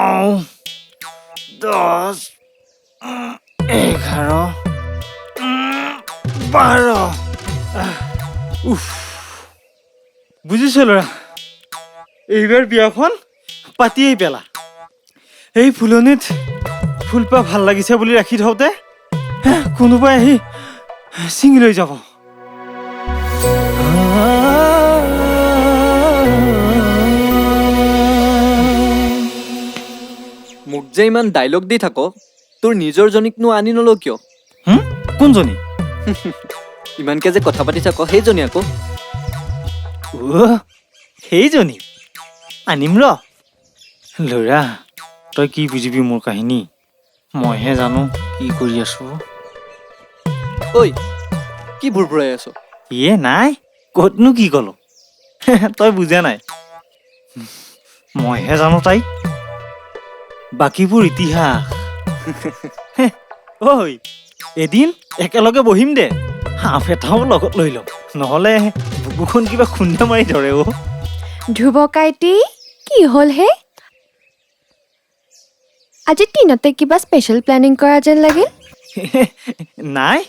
10, 11, 12 বুজিছো ল'ৰা এইবাৰ বিয়াখন পাতিয়েই পেলা এই ফুলনিত ফুলপাহ ভাল লাগিছে বুলি ৰাখি থওঁতে কোনোবাই আহি ছিঙি লৈ যাব মোক যে ইমান ডাইলগ দি থাক তোৰ নিজৰ জনীকনো আনি নলও কিয় কোনজনী ইমানকে যে কথা পাতি থাক সেইজনী আকৌ সেইজনী আনিম ৰ ল'ৰা তই কি বুজিবি মোৰ কাহিনী মইহে জানো কি কৰি আছো ঐ কি ভুৰভুৰাই আছ ইয়ে নাই ক'তনো কি ক'লো তই বুজা নাই মইহে জানো তাই বাকীবোৰ ইতিহাস ঐ এদিন একেলগে বহিম দে হাঁফ এটাও লগত লৈ ল'ম নহ'লে বুকুখন কিবা খুন্দা মাৰি ধৰে ধ্ৰুৱ কাইটি কি হ'ল হে আজি দিনতে কিবা স্পেচিয়েল প্লেনিং কৰা যেন লাগিল নাই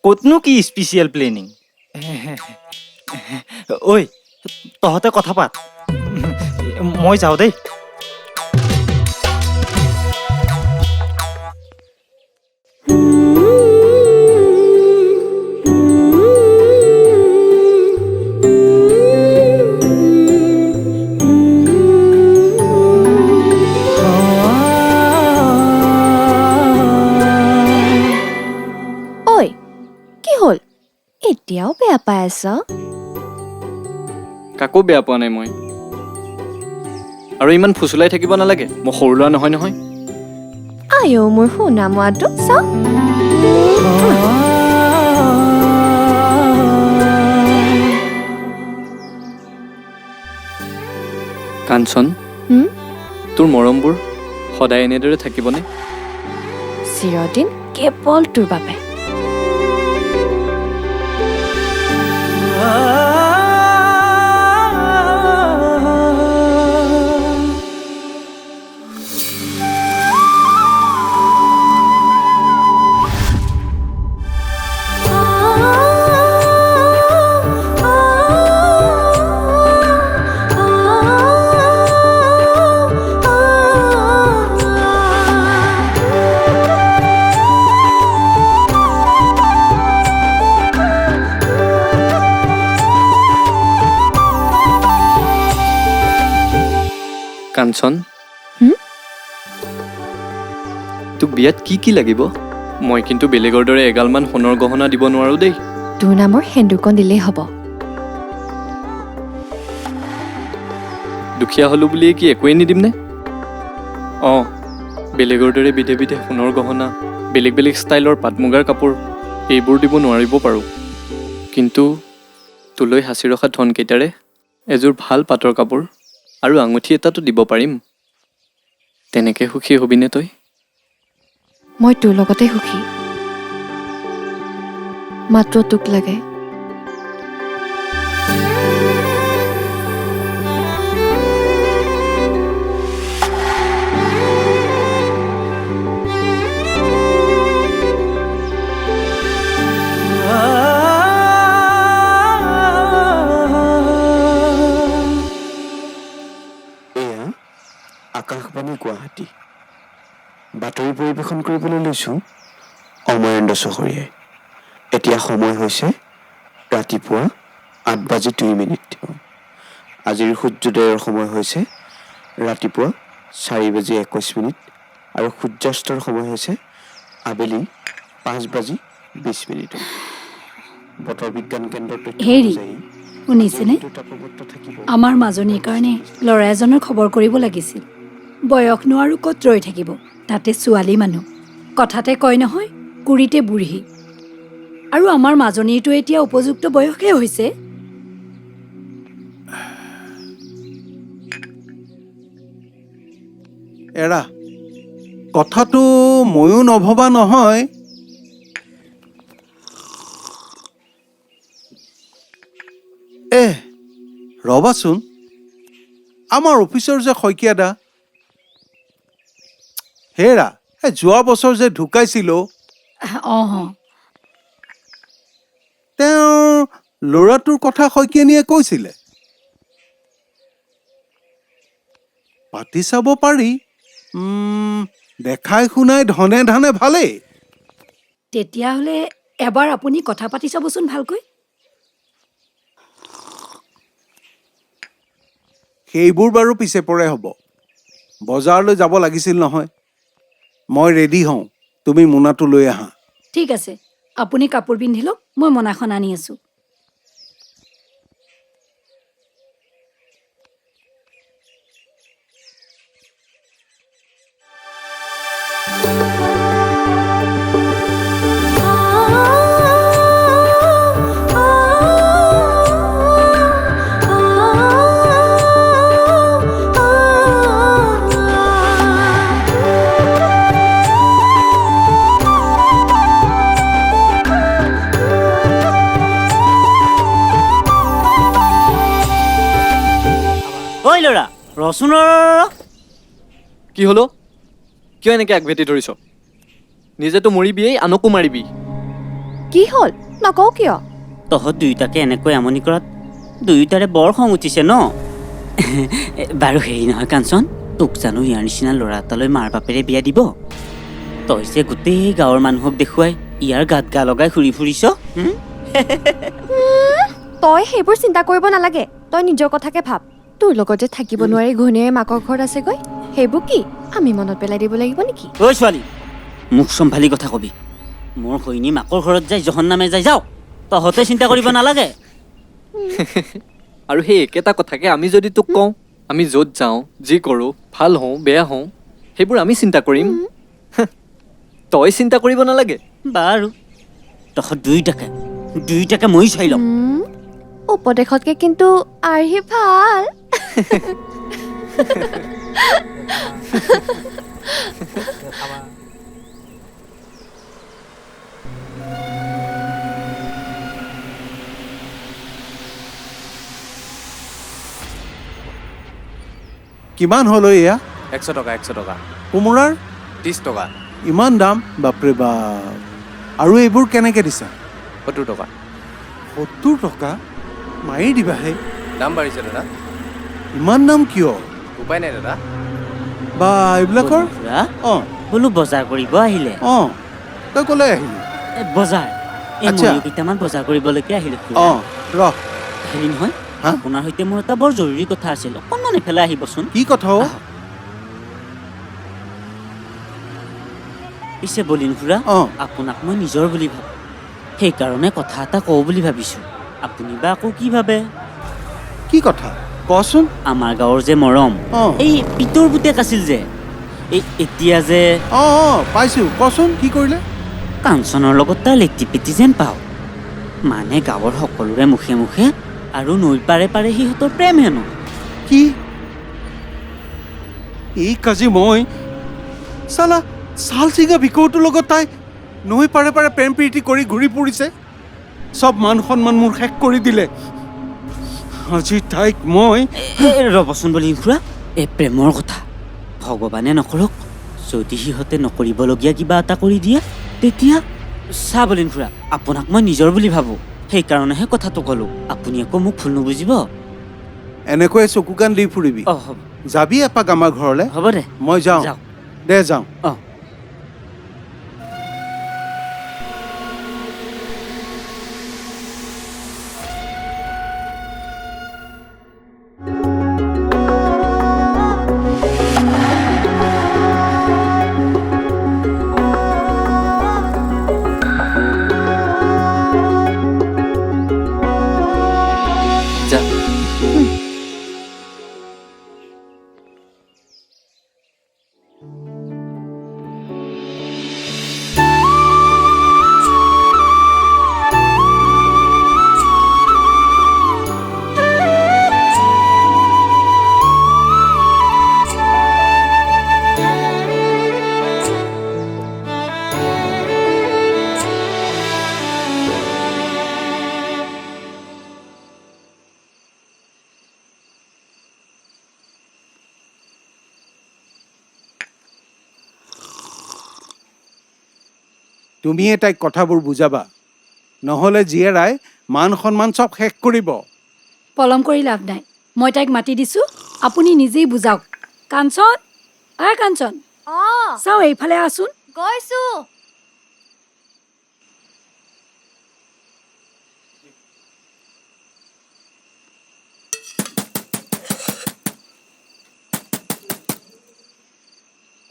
ক'তনো কি স্পেচিয়েল প্লেনিং ঐ তহঁতে কথা পাত মই যাওঁ দেই এতিয়াও বেয়া পাই আছ কাকো বেয়া পোৱা নাই মই আৰু ইমান ফুচুলাই থাকিব নালাগে মই সৰু ল'ৰা নহয় নহয় আয়ো মোৰ শুনা মোৱাটো চাওঁ কাঞ্চন তোৰ মৰমবোৰ সদায় এনেদৰে থাকিবনে চিৰদিন কেৱল তোৰ বাবে কাঞ্চন তোক বিয়াত কি লাগিব মই কিন্তু বেলেগৰ দৰে এগালমান সোণৰ গহনা দিব নোৱাৰো দেই তোৰ নামৰ সেন্দুৰকণ দিলেই হ'ব দুখীয়া হলো বুলি কি একোৱেই নিদিম নে বেলেগৰ দৰে বিধে বিধে সোণৰ গহনা বেলেগ বেলেগ ষ্টাইলৰ পাট মুগাৰ কাপোৰ এইবোৰ দিব নোৱাৰিব পাৰোঁ কিন্তু তোলৈ সাঁচি ৰখা ধনকেইটাৰে এযোৰ ভাল পাটৰ কাপোৰ আৰু আঙুঠি এটাতো দিব পাৰিম তেনেকে সুখী হবিনে তই মই তোৰ লগতে সুখী মাত্ৰ তোক লাগে আকাশবাণী গুৱাহাটী বাতৰি পৰিৱেশন কৰিবলৈ লৈছোঁ অমৰেন্দ্ৰ চহৰীয়াই এতিয়া সময় হৈছে ৰাতিপুৱা 8:02 আজিৰ সূৰ্যোদয়ৰ সময় হৈছে ৰাতিপুৱা 4:21 আৰু সূৰ্যাস্তৰ সময় হৈছে আবেলি 5:20 বতৰ বিজ্ঞান কেন্দ্ৰৰ তথ্য অনুযায়ী শুনিছেনে আমাৰ মাজনীৰ কাৰণে ল'ৰা এজনৰ খবৰ কৰিব লাগিছিল বয়সনো আৰু ক'ত ৰৈ থাকিব তাতে ছোৱালী মানুহ কথাতে কয় নহয় কুৰিতে বুঢ়ী আৰু আমাৰ মাজনীৰটো এতিয়া উপযুক্ত বয়সে হৈছে এৰা কথাটো ময়ো নভবা নহয় ৰবাচোন আমাৰ অফিচৰ যে শইকীয়া দা হেৰা যোৱা বছৰ যে ঢুকাইছিল অঁ তেওঁৰ ল'ৰাটোৰ কথা শইকীয়ানীয়ে কৈছিলে। পাতি চাব পাৰি। দেখাই শুনাই ধনে ধানে ভালেই। তেতিয়াহ'লে এবাৰ আপুনি কথা পাতি চাবচোন ভালকৈ। সেইবোৰ বাৰু পিছে পৰে হ'ব। বজাৰলৈ যাব লাগিছিল নহয়। মই ৰেডি হওঁ, তুমি মোনাটো লৈ আহা। ঠিক আছে, আপুনি কাপোৰ পিন্ধি লওক, মই মোনাখন আনি আছোঁ। ঐ ল'ৰা ৰচোন কি হলো? কিয় এনেকৈ আগভেটি ধৰিছ? নিজেতো মৰিবিয়েই, আনকো মাৰিবি। কি হ'ল নকওঁ কিয়? তহঁত দুয়োটাকে এনেকৈ আমনি কৰাত দুয়োটাৰে বৰ খং উঠিছে ন? বাৰু হেৰি নহয় কাঞ্চন, তোক জানো ইয়াৰ নিচিনা ল'ৰা এটালৈ মাৰ বাপেৰে বিয়া দিব? তই যে গোটেই গাঁৱৰ মানুহক দেখুৱাই ইয়াৰ গাত গা লগাই ঘূৰি ফুৰিছ। তই সেইবোৰ চিন্তা কৰিব নালাগে, তই নিজৰ কথাকে ভাব। তোৰ লগত যে থাকিব নোৱাৰি ঘৈণীয়ে মাকৰ ঘৰত আছেগৈ, সেইবোৰ কি আমি মনত পেলাই দিব লাগিব নেকি? ঐ ছোৱালী, মুখ চম্ভালি কথা কবি। মোৰ ঘৈণী মাকৰ ঘৰত যাই জহন নামে যাই যাওঁ, তহঁতে চিন্তা কৰিব নালাগে। আৰু সেই একেটা কথাকে আমি যদি তোক কওঁ, আমি য'ত যাওঁ, যি কৰোঁ, ভাল হওঁ বেয়া হওঁ, সেইবোৰ আমি চিন্তা কৰিম। তই চিন্তা কৰিব নালাগে। বাৰু তহঁত দুয়োটাকে মই চাই লওঁ। উপদেশতকে কিন্তু আৰ্হি ভাল। কিমান হ'ল এয়া? 100 টকা 100 টকা। কোমোৰাৰ 30 টকা। ইমান দাম? বাপৰে বাপ। আৰু এইবোৰ কেনেকৈ দিছা? 70 টকা। 70 টকা? মাৰি দিবাহে। দাম বাঢ়িছে দাদা। ইমান দাম কিয়? উপায় নাই দাদা। বা এইবিলাকৰ? অঁ বোলো বজাৰ কৰিব আহিলে? অঁ তই ক'লৈ আহিলি? বজাৰ আচ্ছা। ময়ো কেইটামান বজাৰ কৰিবলৈকে আহিলো। অঁ ৰহ। হেৰি নহয়, হা? আপোনাৰ সৈতে মোৰ এটা বৰ জৰুৰী কথা আছিল, অকণমান এফালে আহিবচোন। কি কথা অ'? আহক। পিছে বলিন খুৰা, অঁ আপোনাক মই নিজৰ বুলি ভাবোঁ, সেইকাৰণে কথা এটা কওঁ বুলি ভাবিছোঁ। আপুনি বা আকৌ কি ভাবে? কি কথা কচোন? আমাৰ গাঁৱৰ যে মৰম, অঁ এই পিতৰ পুতেক আছিল যে, এই এতিয়া যে অঁ অঁ পাইছোঁ, কচোন কি কৰিলে? কাঞ্চনৰ লগত তাৰ লেটি পেটি যেন পাওঁ। মানে গাঁৱৰ সকলোৰে মুখে মুখে আৰু নৈৰ পাৰে পাৰে সিহঁতৰ প্ৰেম হেনো। কি এই কাজি মই চালা চাল চিঙা ভিকৌটোৰ লগত তাই নৈ পাৰে পাৰে প্ৰেম প্ৰীতি কৰি ঘূৰি ফুৰিছে। চব মান সন্মান মোৰ শেষ কৰি দিলে। আজি তাইক মই ৰ'বচোন বলিন খুৰা, এই প্ৰেমৰ কথা ভগৱানে নকৰক, যদি সিহঁতে নকৰিবলগীয়া কিবা এটা কৰি দিয়ে তেতিয়া। চাহ বলিন খুৰা, আপোনাক মই নিজৰ বুলি ভাবোঁ, সেইকাৰণেহে কথাটো ক'লোঁ। আপুনি আকৌ মোক ভুল নুবুজিব। এনেকৈয়ে চকু কাণ দি ফুৰিবি। অঁ হ'ব যাবি এপাক আমাৰ ঘৰলৈ? হ'ব দে, মই যাওঁ। যাওক। দে যাওঁ। অঁ যা। তুমিয়ে তাইক কথাবোৰ বুজাবা নহ'লে জীয়েৰাই মান সন্মান চব শেষ কৰিব পলম কৰি লাভ নাই মই তাইক মাতি দিছোঁ আপুনি নিজেই বুজাওক কাঞ্চন কাঞ্চন চাওঁ এইফালে আছোন গৈছো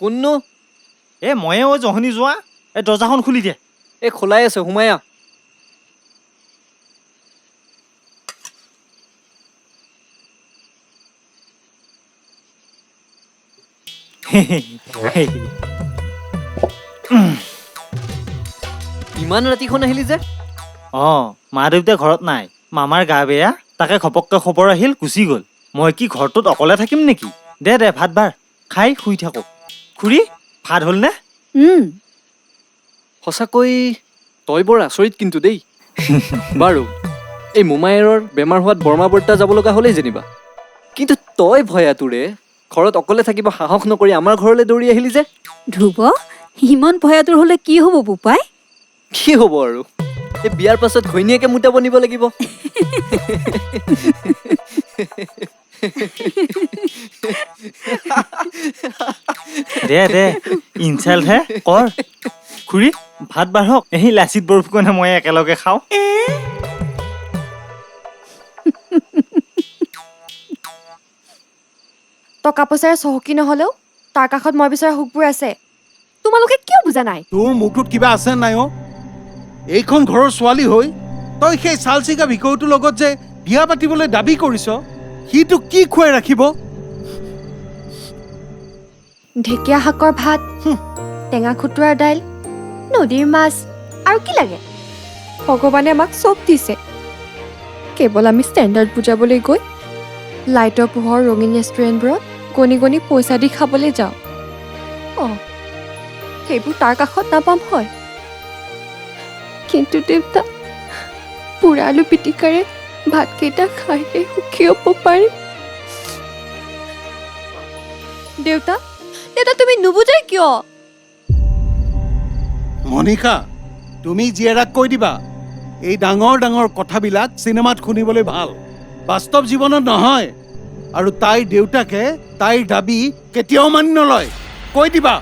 কোননো ময়ে জহনি যোৱা এই দৰ্জাখন খুলি দিয়ে এই খোলাই আছে সোমাই আহ ইমান ৰাতিখন আহিলি যে মা দেউতা ঘৰত নাই মামাৰ গা বেয়া তাকে ঘপককৈ খবৰ আহিল গুচি গ'ল মই কি ঘৰটোত অকলে থাকিম নেকি দে ভাত বাৰ খাই শুই থাকো খুৰী ভাত হ'লনে সঁচাকৈ তই বৰ আচৰিত কিন্তু দেই বাৰু এই মোমায়েৰৰ বেমাৰ হোৱাত বৰমা বৰ্তা যাব লগা হ'লেই যেনিবা কিন্তু তই ভয়াতুৰে ঘৰত অকলে থাকিব সাহস নকৰি আমাৰ ঘৰলৈ দৌৰি আহিলি যে ধ্ৰুৱ ইমান ভয়াতুৰ হ'লে কি হ'ব বোপাই কি হ'ব আৰু এই বিয়াৰ পাছত ঘৈণীয়েকে মুতাব নিব লাগিব দে ইনচাল্টহে কৰ খুৰী ভাত বাঢ়ক এই লাচিত বৰফুকনে মই একেলগে খাওঁ টকা পইচাৰে চহকী নহ'লেও তাৰ কাষত মই বিচৰা সুখবোৰ আছে তোমালোকে কিয় বুজা নাই তোৰ মুখটোত কিবা আছে নাই এইখন ঘৰৰ ছোৱালী হৈ তই সেই চালচিকা ভিকৌটোৰ লগত যে বিয়া পাতিবলৈ দাবী কৰিছ সিটো কি খুৱাই ৰাখিব ঢেকীয়া শাকৰ ভাত টেঙা খুতুৰাৰ দাইল নদীৰ মাছ আৰু কি লাগে ভগৱানে আমাক চব দিছে কেৱল আমি ষ্টেণ্ডাৰ্ড বুজাবলৈ গৈ লাইটৰ পোহৰ ৰঙীন ৰেষ্টুৰেণ্টবোৰত গণি গণি পইচা দি খাবলৈ যাওঁ সেইবোৰ তাৰ কাষত নাপাম হয় কিন্তু দেউতা পোৰা আলু পিটিকাৰে ভাতকেইটা খাইহে সুখী হ'ব পাৰিম দেউতা তুমি নুবুজাই কিয় মনিকা তুমি জীয়েৰাক কৈ দিবা এই ডাঙৰ ডাঙৰ কথাবিলাক চিনেমাত শুনিবলৈ ভাল বাস্তৱ জীৱনত নহয় আৰু তাইৰ দেউতাকে তাইৰ দাবী কেতিয়াও মানি নলয় কৈ দিবা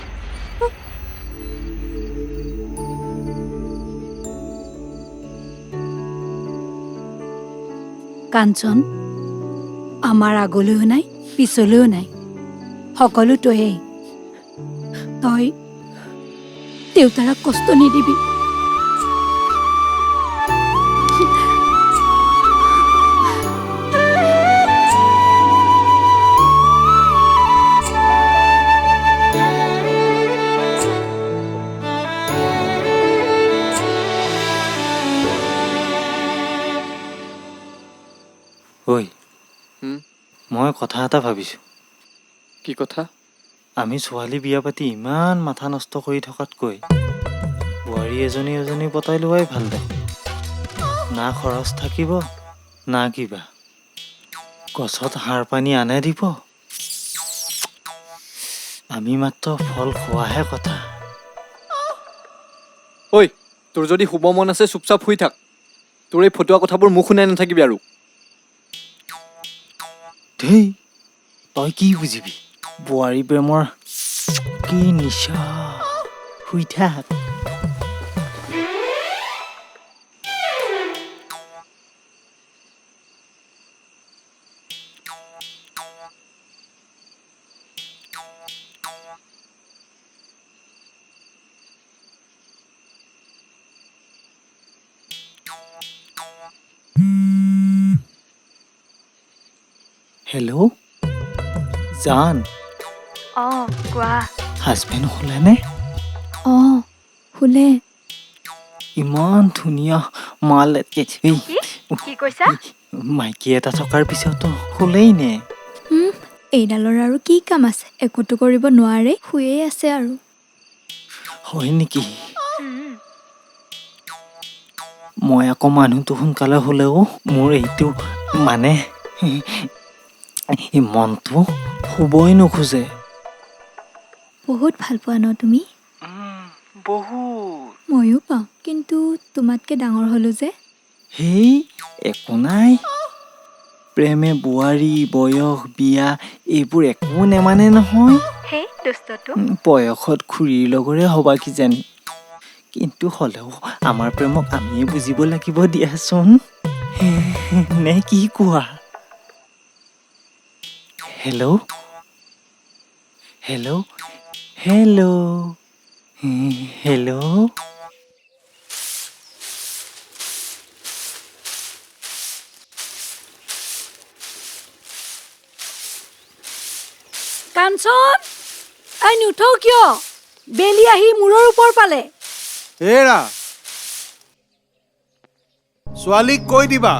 কাঞ্চন আমাৰ আগলৈও নাই পিছলৈও নাই সকলো তয়েই তই দেউতাৰাক কষ্ট নিদিবি ঐ মই কথা এটা ভাবিছোঁ কি কথা আমি ছোৱালী বিয়া পাতি ইমান মাথা নষ্ট কৰি থকাতকৈ বোৱাৰী এজনী পতাই লোৱাই ভাল দেখোন না খৰচ থাকিব না কিবা গছত সাৰ পানী আনে দিব আমি মাত্ৰ ফল খোৱাহে কথা ঐ তোৰ যদি শুব মন আছে চুপচাপ শুই থাক তোৰ এই ফটুৱা কথাবোৰ মুখ শুনাই নাথাকিবি আৰু ধেই তই কি বুজিবি বোৱাৰী প্ৰেমৰ কি নিচা শুই থাক হেল্ল' জান কোৱা হাজবেণ্ড শুলেনে শুলে ইমান ধুনীয়া মাল কি কৈছা মাইকী এটা থকাৰ পিছতো শুলেই নে এইডালৰ আৰু কি কাম আছে একোটো কৰিব নোৱাৰে শুয়েই আছে আৰু হয় নেকি মই আকৌ মানুহটো সোনকালে শুলেও মোৰ এইটো মানে মনটো শুবই নোখোজে বহুত ভাল পোৱা ন তুমি বহুত। ময়ো পাওঁ, কিন্তু তোমাতকৈ ডাঙৰ হ'লো যে। হেই একো নাই। প্ৰেমে বোৱাৰী বয়স বিয়া এইবোৰ একো নেমানে নহয়। সেই দুষ্টটো। বয়সত খুৰীৰ লগৰে হ'বা কিজানি, কিন্তু হ'লেও আমাৰ প্ৰেমক আমিয়ে বুজিব লাগিব দিয়াচোন। নে কি কোৱা? Hello' hello' hello' hello'. Kanchan, এই নুঠও কিয়? বেলি আহি মূৰৰ ওপৰ পালে। এৰা ছোৱালীক কৈ দিবা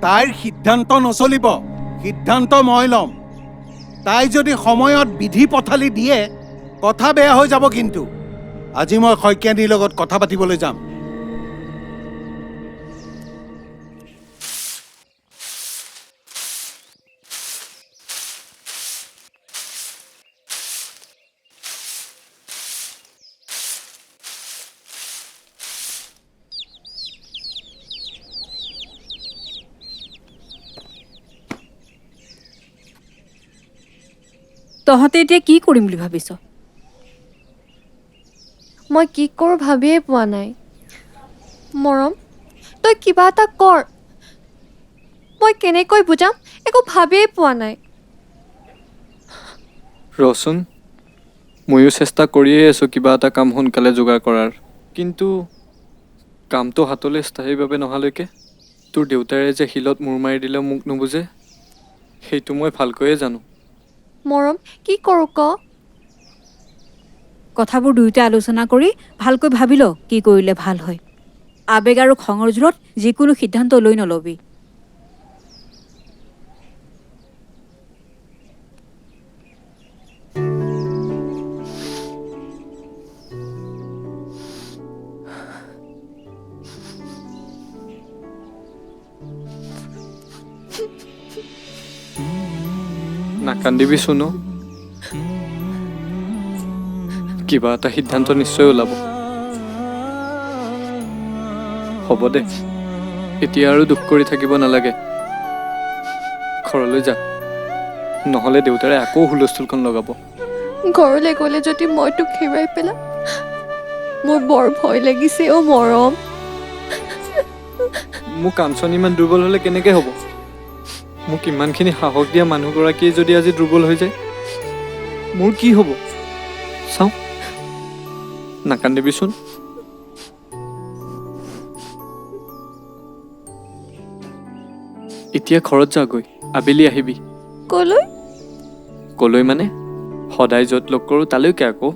তাইৰ সিদ্ধান্ত নচলিব, সিদ্ধান্ত মই ল'ম। তাই যদি সময়ত বিধি পথালি দিয়ে কথা বেয়া হৈ যাব। কিন্তু আজি মই শইকীয়ানীৰ লগত কথা পাতিবলৈ যাম। তহঁতে এতিয়া কি কৰিম বুলি ভাবিছ? মই কি কৰোঁ ভাবিয়ে পোৱা নাই। মৰম, তই কিবা এটা কৰ। মই কেনেকৈ বুজাম একো ভাবিয়ে পোৱা নাই। ৰচোন, ময়ো চেষ্টা কৰিয়েই আছোঁ কিবা এটা কাম সোনকালে যোগাৰ কৰাৰ, কিন্তু কামটো হাতলৈ স্থায়ীভাৱে নহালৈকে তোৰ দেউতাৰে যে শিলত মূৰ মাৰি দিলে মোক নুবুজে, সেইটো মই ভালকৈয়ে জানো। মৰম, কি কৰোঁ ক? কথাবোৰ দুয়োটা আলোচনা কৰি ভালকৈ ভাবি ল কি কৰিলে ভাল হয়। আবেগ আৰু খঙৰ জোৰত যিকোনো সিদ্ধান্ত লৈ নলবি। নাকান্দিবি চুনু, কিবা এটা সিদ্ধান্ত নিশ্চয় ওলাব। হ'ব দে, এতিয়া আৰু দুখ কৰি থাকিব নালাগে। ঘৰলৈ যা, নহ'লে দেউতাৰে আকৌ হুলস্থুলখন লগাব। ঘৰলৈ গ'লে যদি মই তোক হেৰুৱাই পেলাম, মোৰ বৰ ভয় লাগিছে অ' মৰম। মোক কাঞ্চন ইমান দুৰ্বল হ'লে কেনেকৈ হ'ব? মোক ইমানখিনি সাহস দিয়া মানুহগৰাকীয়ে যদি আজি দুৰ্বল হৈ যায়, মোৰ কি হ'ব? চাওঁ, নাকান্দিবিচোন। এতিয়া ঘৰত যাগৈ, আবেলি আহিবি। ক'লৈ? ক'লৈ মানে? সদায় য'ত লগ কৰোঁ তালৈকে আকৌ।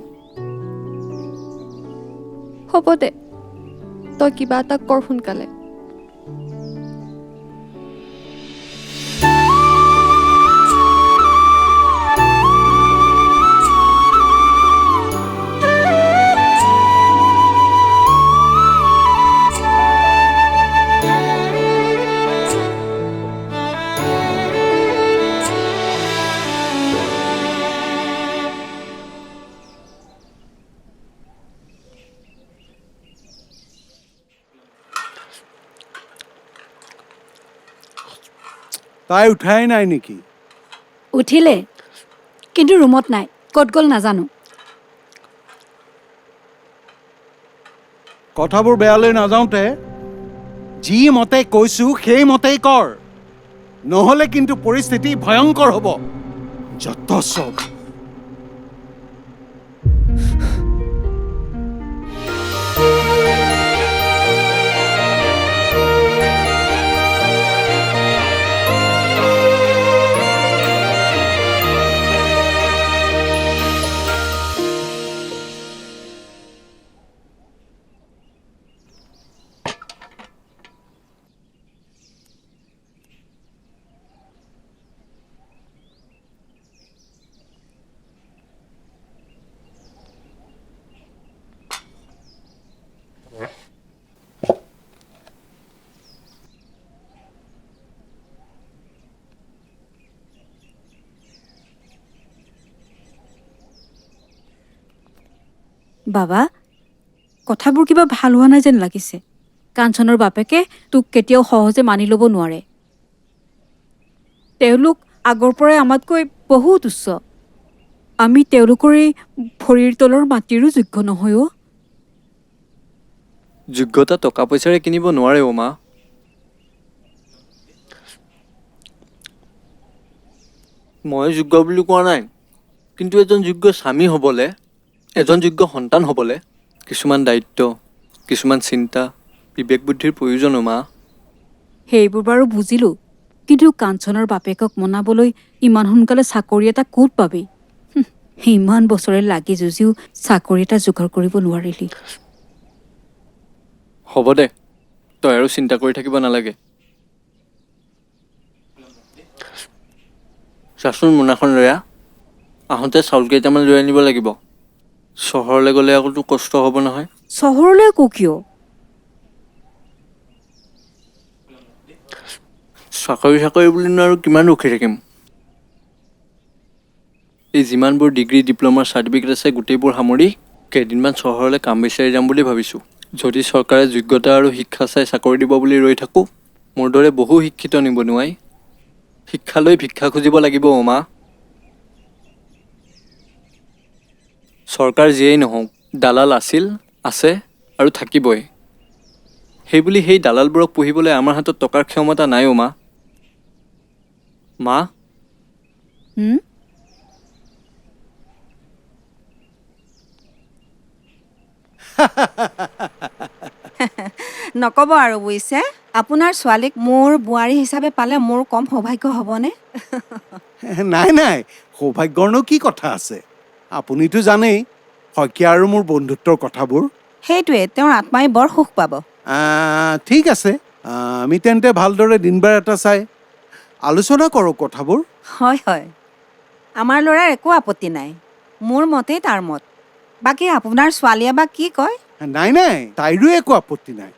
হ'ব দে, তই কিবা এটা কৰ সোনকালে। তাই উঠাই নাই নেকি? উঠিলে, কিন্তু ৰুমত নাই। ক'ত গ'ল নাজানো। কথাবোৰ বেয়ালৈ নাযাওঁতে যি মতে কৈছো সেই মতেই কৰ, নহ'লে কিন্তু পৰিস্থিতি ভয়ংকৰ হ'ব। যত সব বাবা, কথাবোৰ কিবা ভাল হোৱা নাই যেন লাগিছে। কাঞ্চনৰ বাপেকে তোক কেতিয়াও সহজে মানি ল'ব নোৱাৰে। তেওঁলোক আগৰ পৰাই আমাতকৈ বহুত উচ্চ। আমি তেওঁলোকৰ এই ভৰিৰ তলৰ মাটিৰো যোগ্য নহয় অ'। যোগ্যতা টকা পইচাৰে কিনিব নোৱাৰে অ' মা। মই যোগ্য বুলি কোৱা নাই, কিন্তু এজন যোগ্য স্বামী হ'বলৈ, এজন যোগ্য সন্তান হ'বলৈ কিছুমান দায়িত্ব, কিছুমান চিন্তা, বিবেক বুদ্ধিৰ প্ৰয়োজন মা। সেইবোৰ বাৰু বুজিলোঁ, কিন্তু কাঞ্চনৰ বাপেকক মনাবলৈ ইমান সোনকালে চাকৰি এটা ক'ত পাবি? ইমান বছৰে লাগি যুঁজিও চাকৰি এটা যোগাৰ কৰিব নোৱাৰিলি। হ'ব দে, তই আৰু চিন্তা কৰি থাকিব নালাগে। চাচোন মোনাখন লৈয়া, আহোঁতে চাউল কেইটামান লৈ আনিব লাগিব। চহৰলৈ গ'লে আকৌ তোৰ কষ্ট হ'ব নহয়। চহৰলৈ আকৌ কিয়? চাকৰি বুলিনো আৰু কিমান ৰখি থাকিম। এই যিমানবোৰ ডিগ্ৰী ডিপ্ল'মাৰ চাৰ্টিফিকেট আছে গোটেইবোৰ সামৰি কেইদিনমান চহৰলৈ কাম বিচাৰি যাম বুলি ভাবিছোঁ। যদি চৰকাৰে যোগ্যতা আৰু শিক্ষা চাই চাকৰি দিব বুলি ৰৈ থাকোঁ, মোৰ দৰে বহু শিক্ষিত নিবনুৱাই শিক্ষালৈ ভিক্ষা খুজিব লাগিব অ' মা। চৰকাৰ যিয়েই নহওক, দালাল আছিল, আছে আৰু থাকিবই। সেইবুলি সেই দালালবোৰক পুহিবলৈ আমাৰ হাতত টকাৰ ক্ষমতা নাই অ' মা। মা, নক'ব আৰু বুজিছে, আপোনাৰ ছোৱালীক মোৰ বোৱাৰী হিচাপে পালে মোৰ কম সৌভাগ্য হ'বনে? নাই নাই, সৌভাগ্যৰনো কি কথা আছে? আপুনিতো জানেই শইকীয়া আৰু মোৰ বন্ধুত্বৰ কথাবোৰ। সেইটোৱে, তেওঁৰ আত্মাই বৰ সুখ পাব। ঠিক আছে, আমি তেন্তে ভালদৰে দিন বাৰ এটা চাই আলোচনা কৰোঁ কথাবোৰ। হয় হয়, আমাৰ ল'ৰাৰ একো আপত্তি নাই। মোৰ মতেই তাৰ মত। বাকী আপোনাৰ ছোৱালীয়ে বা কি কয়? নাই নাই, তাইৰো একো আপত্তি নাই।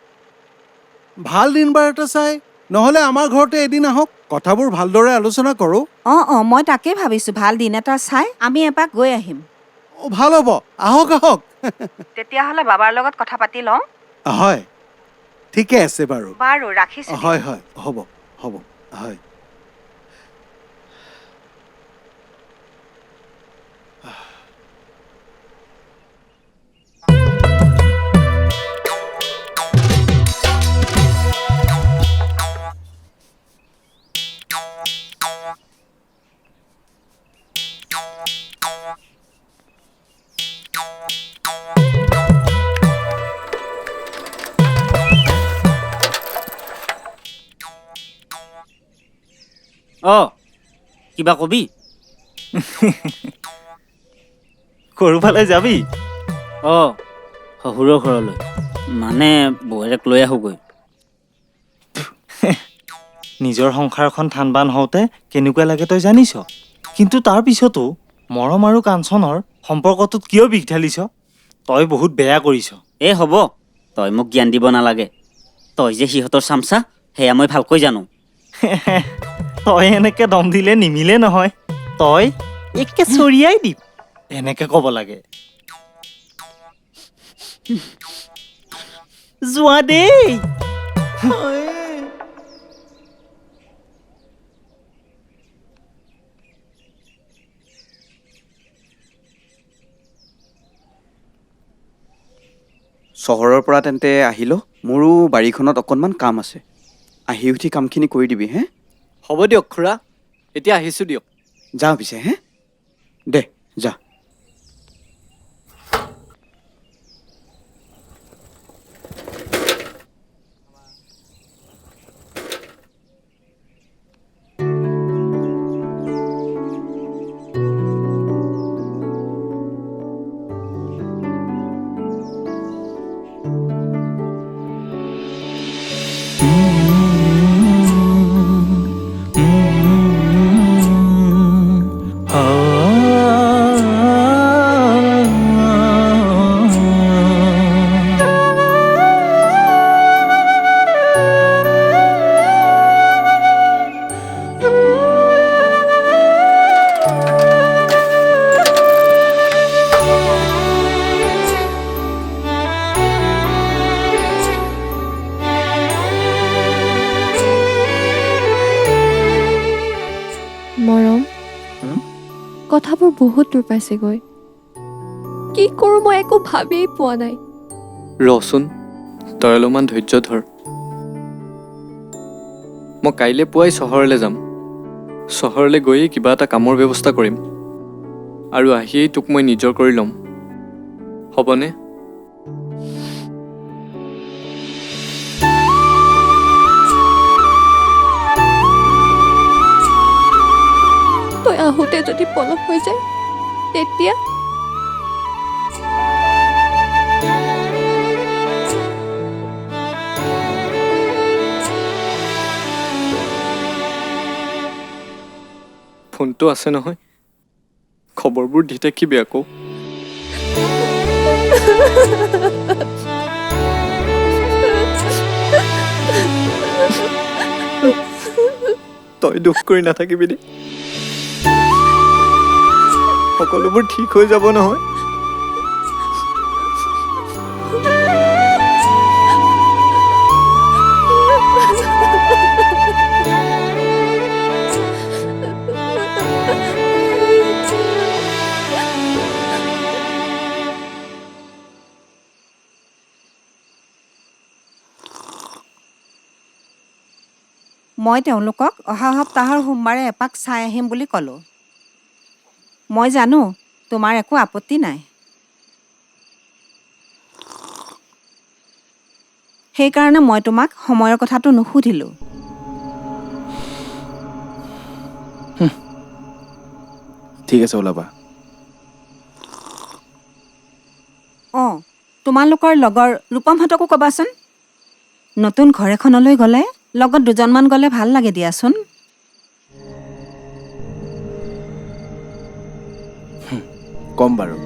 ভাল দিন বাৰ এটা চাই নহ'লে আমাৰ ঘৰতে এদিন আহক, কথাবোৰ ভালদৰে আলোচনা কৰোঁ। অঁ, মই তাকেই ভাবিছোঁ, ভাল দিন এটা চাই আমি এপাক গৈ আহিম। ভাল হ'ব, আহক আহক। তেতিয়াহ'লে বাবাৰ লগত কথা পাতি লওঁ। হয়, ঠিকে আছে বাৰু। বাৰু ৰাখিছোঁ। হয় হয়, হ'ব হ'ব, হয়। অঁ, কিবা কবি? ক'ৰবালৈ যাবি? অঁ, শহুৰৰ ঘৰলৈ, মানে বৌয়েৰক লৈ আহোঁগৈ। নিজৰ সংসাৰখন থান বান হওঁতে কেনেকুৱা লাগে তই জানিছ? কিন্তু তাৰ পিছতো মৰম আৰু কাঞ্চনৰ সম্পৰ্কটোত কিয় বিষ ঢালিছ? তই বহুত বেয়া কৰিছ। এই হ'ব, তই মোক জ্ঞান দিব নালাগে। তই যে সিহঁতৰ চামচা, সেয়া মই ভালকৈ জানো। তই এনেকে দম দিলে নিমিলে নহয়। তই একে চৰিয়াই দিম, এনেকে ক'ব লাগে। যোৱা দেই। চহৰৰ পৰা তেন্তে আহিলোঁ, মোৰো বাৰীখনত অকণমান কাম আছে। আহি উঠি কামখিনি কৰি দিবি হে। হ'ব দিয়ক খুৰা, এতিয়া আহিছোঁ দিয়ক। যাওঁ পিছে হে, দে যা। কথাবোৰ বহুত দূৰ পাইছেগৈ। কি কৰোঁ মই একো ভাবিয়েই পোৱা নাই। ৰচোন, তই অলপমান ধৈৰ্য ধৰ। মই কাইলৈ পুৱাই চহৰলৈ যাম। চহৰলৈ গৈয়ে কিবা এটা কামৰ ব্যৱস্থা কৰিম আৰু আহিয়েই তোক মই নিজৰ কৰি ল'ম। হ'বনে? তই আহোঁতে যদি পলম হৈ যায় তেতিয়া ফোনটো আছে নহয়, খবৰবোৰ দি থাকিবি আকৌ। তই দুখ কৰি নাথাকিবি দেই, সকলোবোৰ ঠিক হৈ যাব নহয়। মই তেওঁলোকক অহা সপ্তাহৰ সোমবাৰে এপাক চাই আহিম বুলি ক'লোঁ। মই জানো তোমাৰ একো আপত্তি নাই। সেইকাৰণে মই তোমাক সময়ৰ কথাটো নুসুধিলোঁ। ঠিক আছে, ওলাবা। অঁ, তোমালোকৰ লগৰ ৰূপমহঁতকো ক'বাচোন। নতুন ঘৰ এখনলৈ গ'লে লগত দুজনমান গ'লে ভাল লাগে দিয়াচোন। কম বাৰু।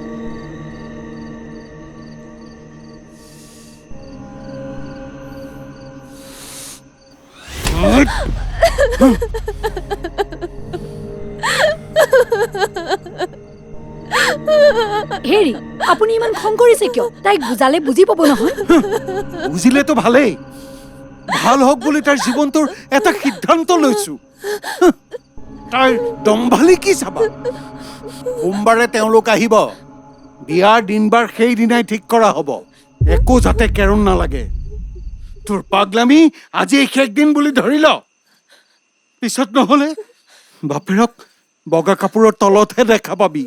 হেৰি, আপুনি ইমান খং কৰিছে কিয়? তাইক বুজালে বুজি পাব নহয়। বুজিলেতো ভালেই। ভাল হওক বুলি তাইৰ জীৱনটোৰ এটা সিদ্ধান্ত লৈছো। তাইৰ দম্ভালি কি চাবা? সোমবাৰে তেওঁলোক আহিব। বিয়াৰ দিনবাৰ সেইদিনাই ঠিক কৰা হ'ব। একো যাতে কেৰণ নালাগে। তোৰ পাগলামি আজি শেষ দিন বুলি ধৰি ল। পিছত নহ'লে বাপেৰক বগা কাপোৰৰ তলতহে দেখা পাবি।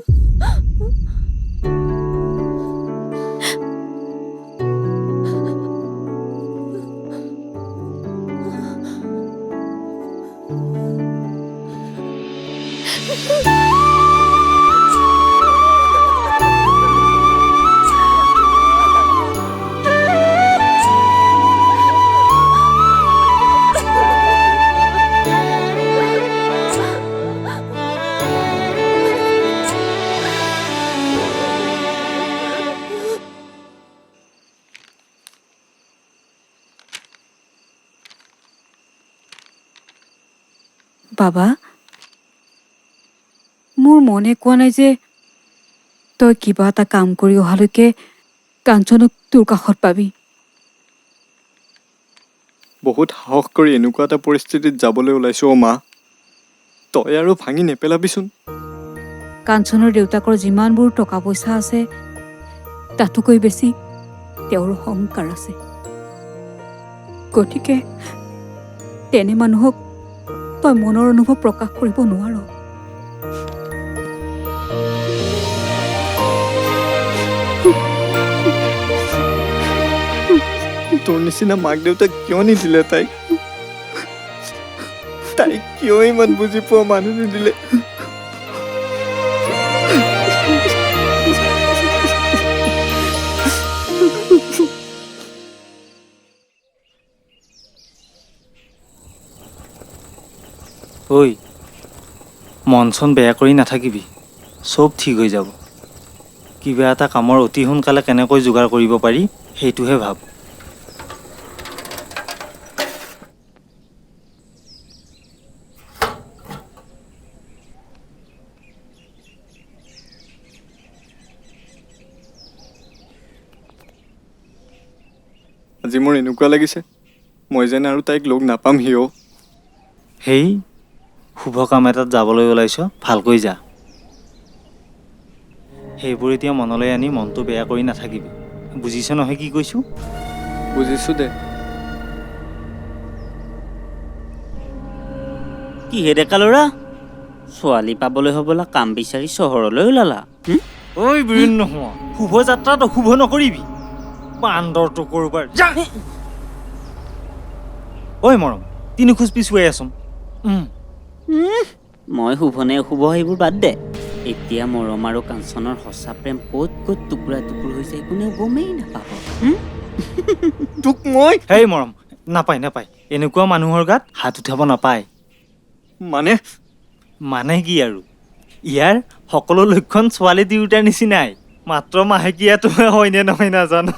বাবা, মোৰ মনে কোৱা নাই যে তই কিবা এটা কাম কৰি অহালৈকে কাঞ্চনক তোৰ কাষত পাবি। বহুত সাহস কৰি এনেকুৱা এটা পৰিস্থিতিত যাবলৈ ওলাইছো। অ' মা, তই আৰু ভাঙি নেপেলাবিচোন। কাঞ্চনৰ দেউতাকৰ যিমানবোৰ টকা পইচা আছে তাতোকৈ বেছি তেওঁৰ অহংকাৰ আছে। গতিকে তেনে মানুহক তই মনৰ অনুভৱ প্ৰকাশ কৰিব নোৱাৰ। তোৰ নিচিনা মাক দেউতাক কিয় নিদিলে তাইক? তাইক কিয় ইমান বুজি পোৱা মানুহ নিদিলে? ঐ, মন চন বেয়া কৰি নাথাকিবি। চব ঠিক হৈ যাব। কিবা এটা কামৰ অতি সোনকালে কেনেকৈ যোগাৰ কৰিব পাৰি সেইটোহে ভাব। আজি মোৰ এনেকুৱা লাগিছে মই যেন আৰু তাইক লগ নাপাম। হিও সেই শুভ কাম এটাত যাবলৈ ওলাইছ, ভালকৈ যা। সেইবোৰ এতিয়া মনলৈ আনি মনটো বেয়া কৰি নাথাকিবি বুজিছ নহয় কি কৈছোঁ বুজিছোঁ দে কিহে ডেকা ল'ৰা ছোৱালী পাবলৈ হ'বলা কাম বিচাৰি চহৰলৈ ওলালা ঐ বীৰেণ নোহোৱা শুভ যাত্ৰাত অশুভ নকৰিবি বান্দৰটো কৰবাৰ যা ঐ মৰম তিনি খোজ পিছুৱাই আছোন মই শুভনে অশুভ সেইবোৰ বাদ দে এতিয়া মৰম আৰু কাঞ্চনৰ সঁচা প্ৰেম ক'ত ক'ত টুকুৰা টুকুৰ হৈছে কোনেও গমেই নাপাব তোক মই হেই মৰম নাপায় নাপায় এনেকুৱা মানুহৰ গাত হাত উঠাব নাপায় মানে কি আৰু ইয়াৰ সকলো লক্ষণ ছোৱালী দুয়োটাৰ নিচিনাই মাত্ৰ মাহেকীয়াটো হয়নে নহয় নাজানো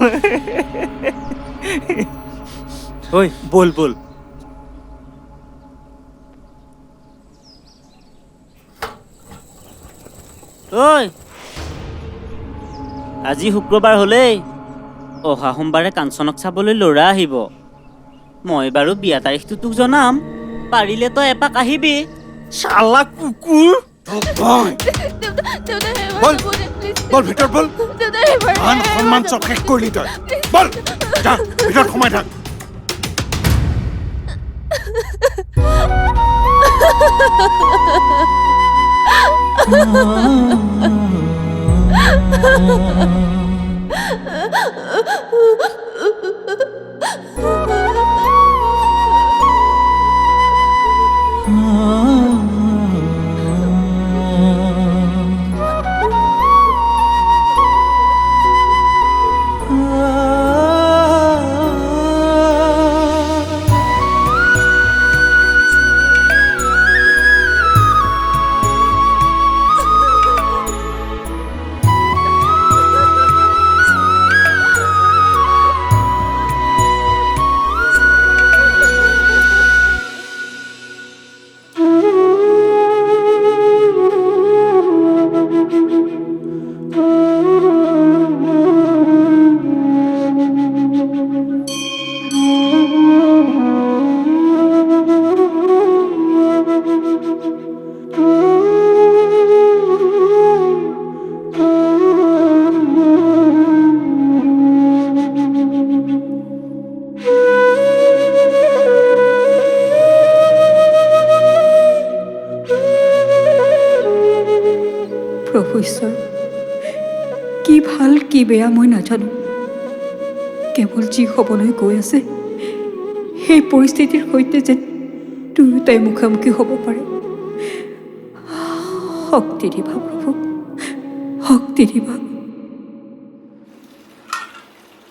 ঐ বল বল ঐ আজি শুক্ৰবাৰ হ'লেই অহা সোমবাৰে কাঞ্চনক চাবলৈ ল'ৰা আহিব মই বাৰু বিয়া তাৰিখটো তোক জনাম পাৰিলে তই এপাক আহিবি শালা কুকুৰ বল বল ভিতৰত বল মান সন্মান চব শেষ কৰিলি তই বল যা ভিতৰত সোমাই থাক কি ভাল কি বেয়া মই নাজানো কেৱল যি হ'বলৈ গৈ আছে সেই পৰিস্থিতিৰ সৈতে যেন দুয়োটাই মুখামুখি হ'ব পাৰে শক্তি দিবা প্ৰভু শক্তি দিবা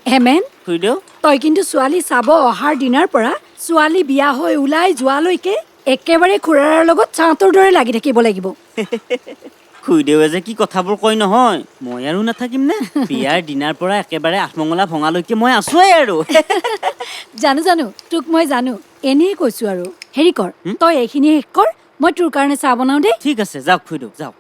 হেমেন খুইদেউ তই কিন্তু ছোৱালী চাব অহাৰ দিনাৰ পৰা ছোৱালী বিয়া হৈ ওলাই যোৱালৈকে একেবাৰে খুৰাৰ লগত চাঁতৰ দৰে লাগি থাকিব লাগিব খুইদেৱে যে কি কথাবোৰ কয় নহয় মই আৰু নাথাকিম নে বিয়াৰ দিনাৰ পৰা একেবাৰে আঠমঙলা ভঙালৈকে মই আছোৱেই আৰু জানো জানো তোক মই জানো এনেই কৈছো আৰু হেৰি কৰ তই এইখিনি শেষ কৰ মই তোৰ কাৰণে চাহ বনাওঁ দেই ঠিক আছে যাওক খুইদেউ যাওক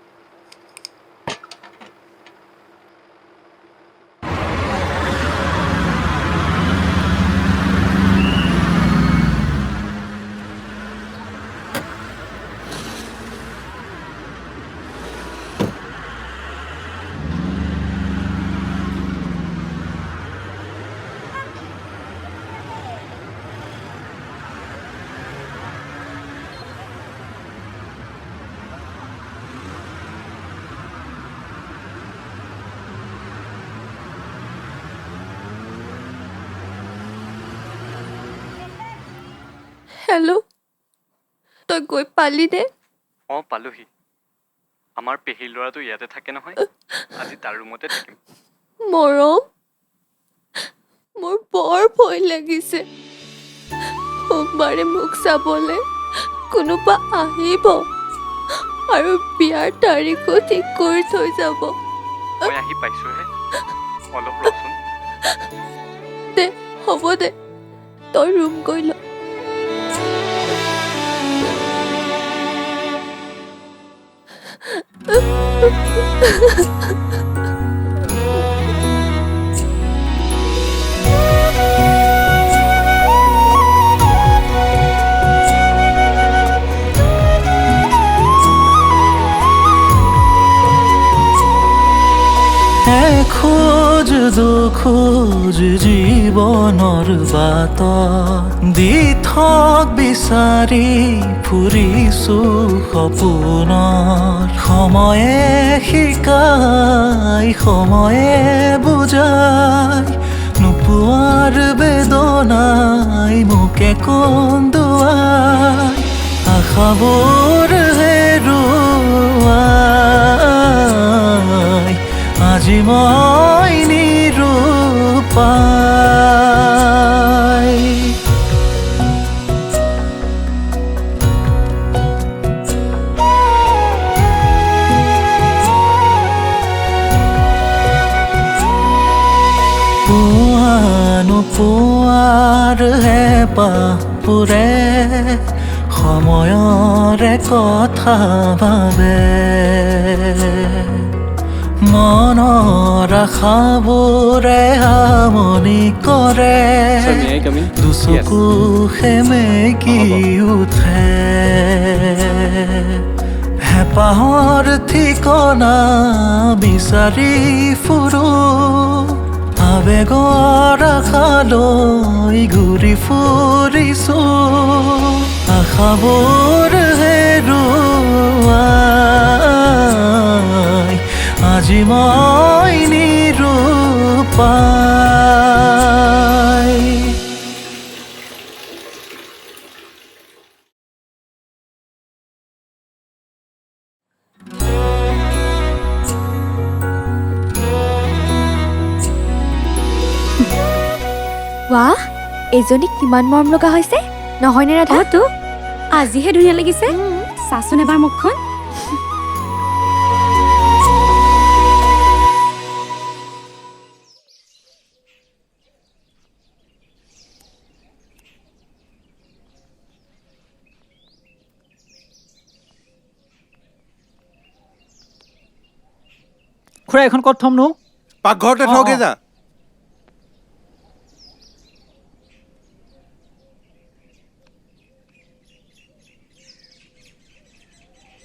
হেল্ল' তই গৈ পালি নে পালোহি আমাৰ পেহীৰ ল'ৰাটো ইয়াতে থাকে নহয় আজি তাৰ ৰুমতে থাকিম মৰম মোৰ বৰ ভয় লাগিছে সোমবাৰে মোক চাবলৈ কোনোবা আহিব আৰু বিয়াৰ তাৰিখো ঠিক কৰি থৈ যাব মই আহি পাইছোহে অলপ ৰচোন দে হ'ব দে তই ৰুম গৈ ল খোজ দুখোজ জীৱনৰ বাটত দি থক বিচাৰি ফুৰিছো সপোনৰ সময়ে শিকাই সময়ে বুজাই নোপোৱাৰ বেদনাই মোকে কন্দুৱাই আশাবোৰ হেৰুৱাই আজি মই নিৰূপাই নোপোৱাৰ হেঁপাহবোৰে সময়ৰে কথা ভাবে মনৰ আশাবোৰে আমনি কৰে দুচকু সেমেকি উঠে হেঁপাহৰ ঠিকনা বিচাৰি ফুৰো আবেগৰ আশালৈ ঘূৰি ফুৰিছো আশাবোৰ হেৰুৱাই আজি মই নিৰূপাই বাহ এজনী কিমান মৰম লগা হৈছে নহয়নে ৰাধা তো আজিহে ধুনীয়া লাগিছে চাচোন এবাৰ মুখখন খুৰা এখন ক'ত থ'ম নো পাকঘৰতে থকে যা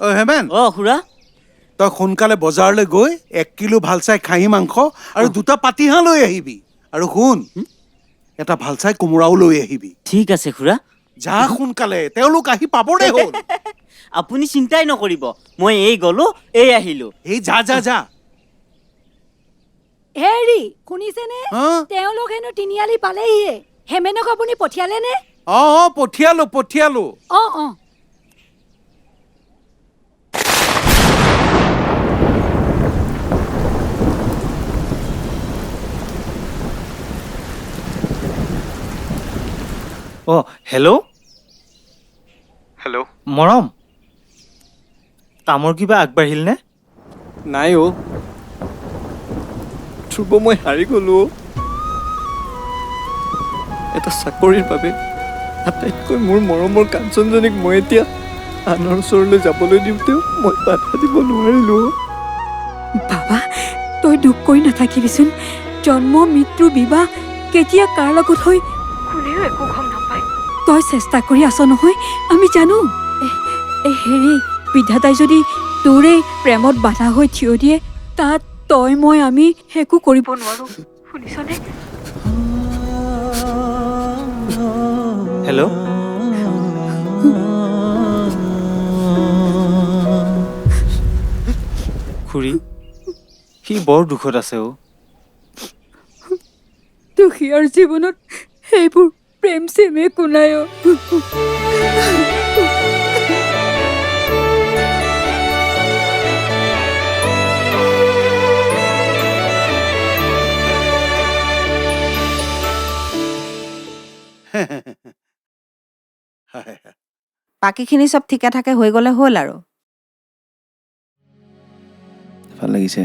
হেমেন খুৰা তই সোনকালে বজাৰলৈ গৈ 1 কিলো ভাল চাই খাহী মাংস আৰু 2টা পাতিহাঁহ লৈ আহিবি আৰু শুন এটা ভাল চাই কোমোৰাও লৈ আহিবি ঠিক আছে খুৰা যা সোনকালে তেওঁলোক আহি পাবৰে হ'ল আপুনি চিন্তাই নকৰিব মই এই গলো এই আহিলো এই যা যা যা হেৰি শুনিছেনে তেওঁলোক হেনো তিনিআলি পালেহিয়ে হেমেনক আপুনি পঠিয়ালে নে পঠিয়ালো অ হেল্ল' মৰম কামৰ কিবা আগবাঢ়িল নে নাই ধ্ৰুৱ মই হাৰি গলো এটা চাকৰিৰ বাবে আটাইতকৈ মোৰ মৰমৰ কাঞ্চনজনীক মই এতিয়া আনৰ ওচৰলৈ যাবলৈ দিওঁতেও মই বাধা দিব নোৱাৰিলো বাবা তই দুখ কৰি নাথাকিবিচোন জন্ম মৃত্যু বিবাহ কেতিয়া কাৰ লগত হয় কোনেও একো গম নাপায় তই চেষ্টা কৰি আছ নহয় আমি জানো হেৰি বিধাতাই যদি তোৰে প্ৰেমত বাধা হৈ থিয় দিয়ে তাত তই মই আমি একো কৰিব নোৱাৰো শুনিছনে হেল্ল' খুৰী সি বৰ দুখত আছে দুখীয়াৰ জীৱনত সেইবোৰ প্ৰেম চেমে কোনায় বাকীখিনি চব ঠিকে ঠাকে হৈ গ'লে হ'ল আৰু ভাল লাগিছে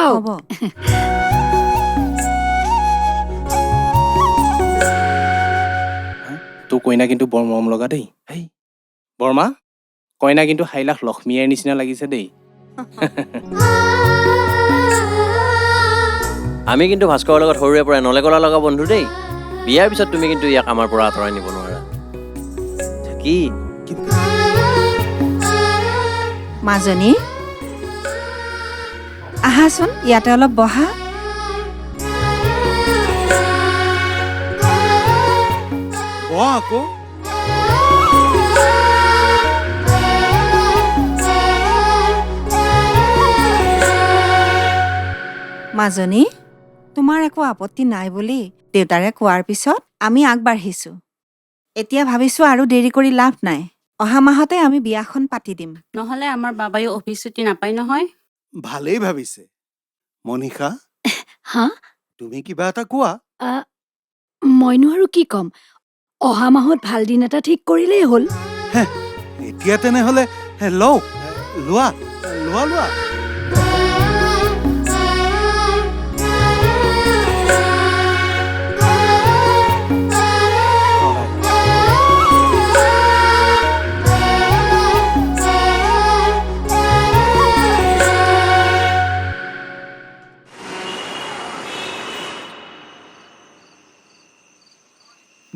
খাওক হ'ব তোৰ কইনা কিন্তু বৰ মৰম লগা দেই হেই বৰমা কইনা কিন্তু 6 লাখ লক্ষ্মীৰ নিচিনা লাগিছে দেই আমি কিন্তু ভাস্কৰৰ লগত সৰুৰে পৰা নলেকলা লগা বন্ধু দেই বিয়াৰ পিছত তুমি কিন্তু ইয়াক আমাৰ পৰা আঁতৰাই নিব নোৱাৰা কি মাজনী আহাচোন ইয়াতে অলপ বহা আকৌ মাজনী তোমাৰ একো আপত্তি নাই বুলি দেউতাৰে কোৱাৰ পিছত আমি আগবাঢ়িছো এতিয়া ভাবিছো আৰু দেৰি কৰি লাভ নাই অহা মাহতে আমি বিয়াখন পাতি দিম নহলে আমাৰ বাবাই অফিচ ছুটি নাপায় নহয় ভালেই ভাবিছে মনিষা হা তুমি কিবা এটা কোৱা মইনো আৰু কি ক'ম অহা মাহত ভাল দিন এটা ঠিক কৰিলেই হ'ল এতিয়া তেনেহলে লওঁ লোৱা লোৱা লোৱা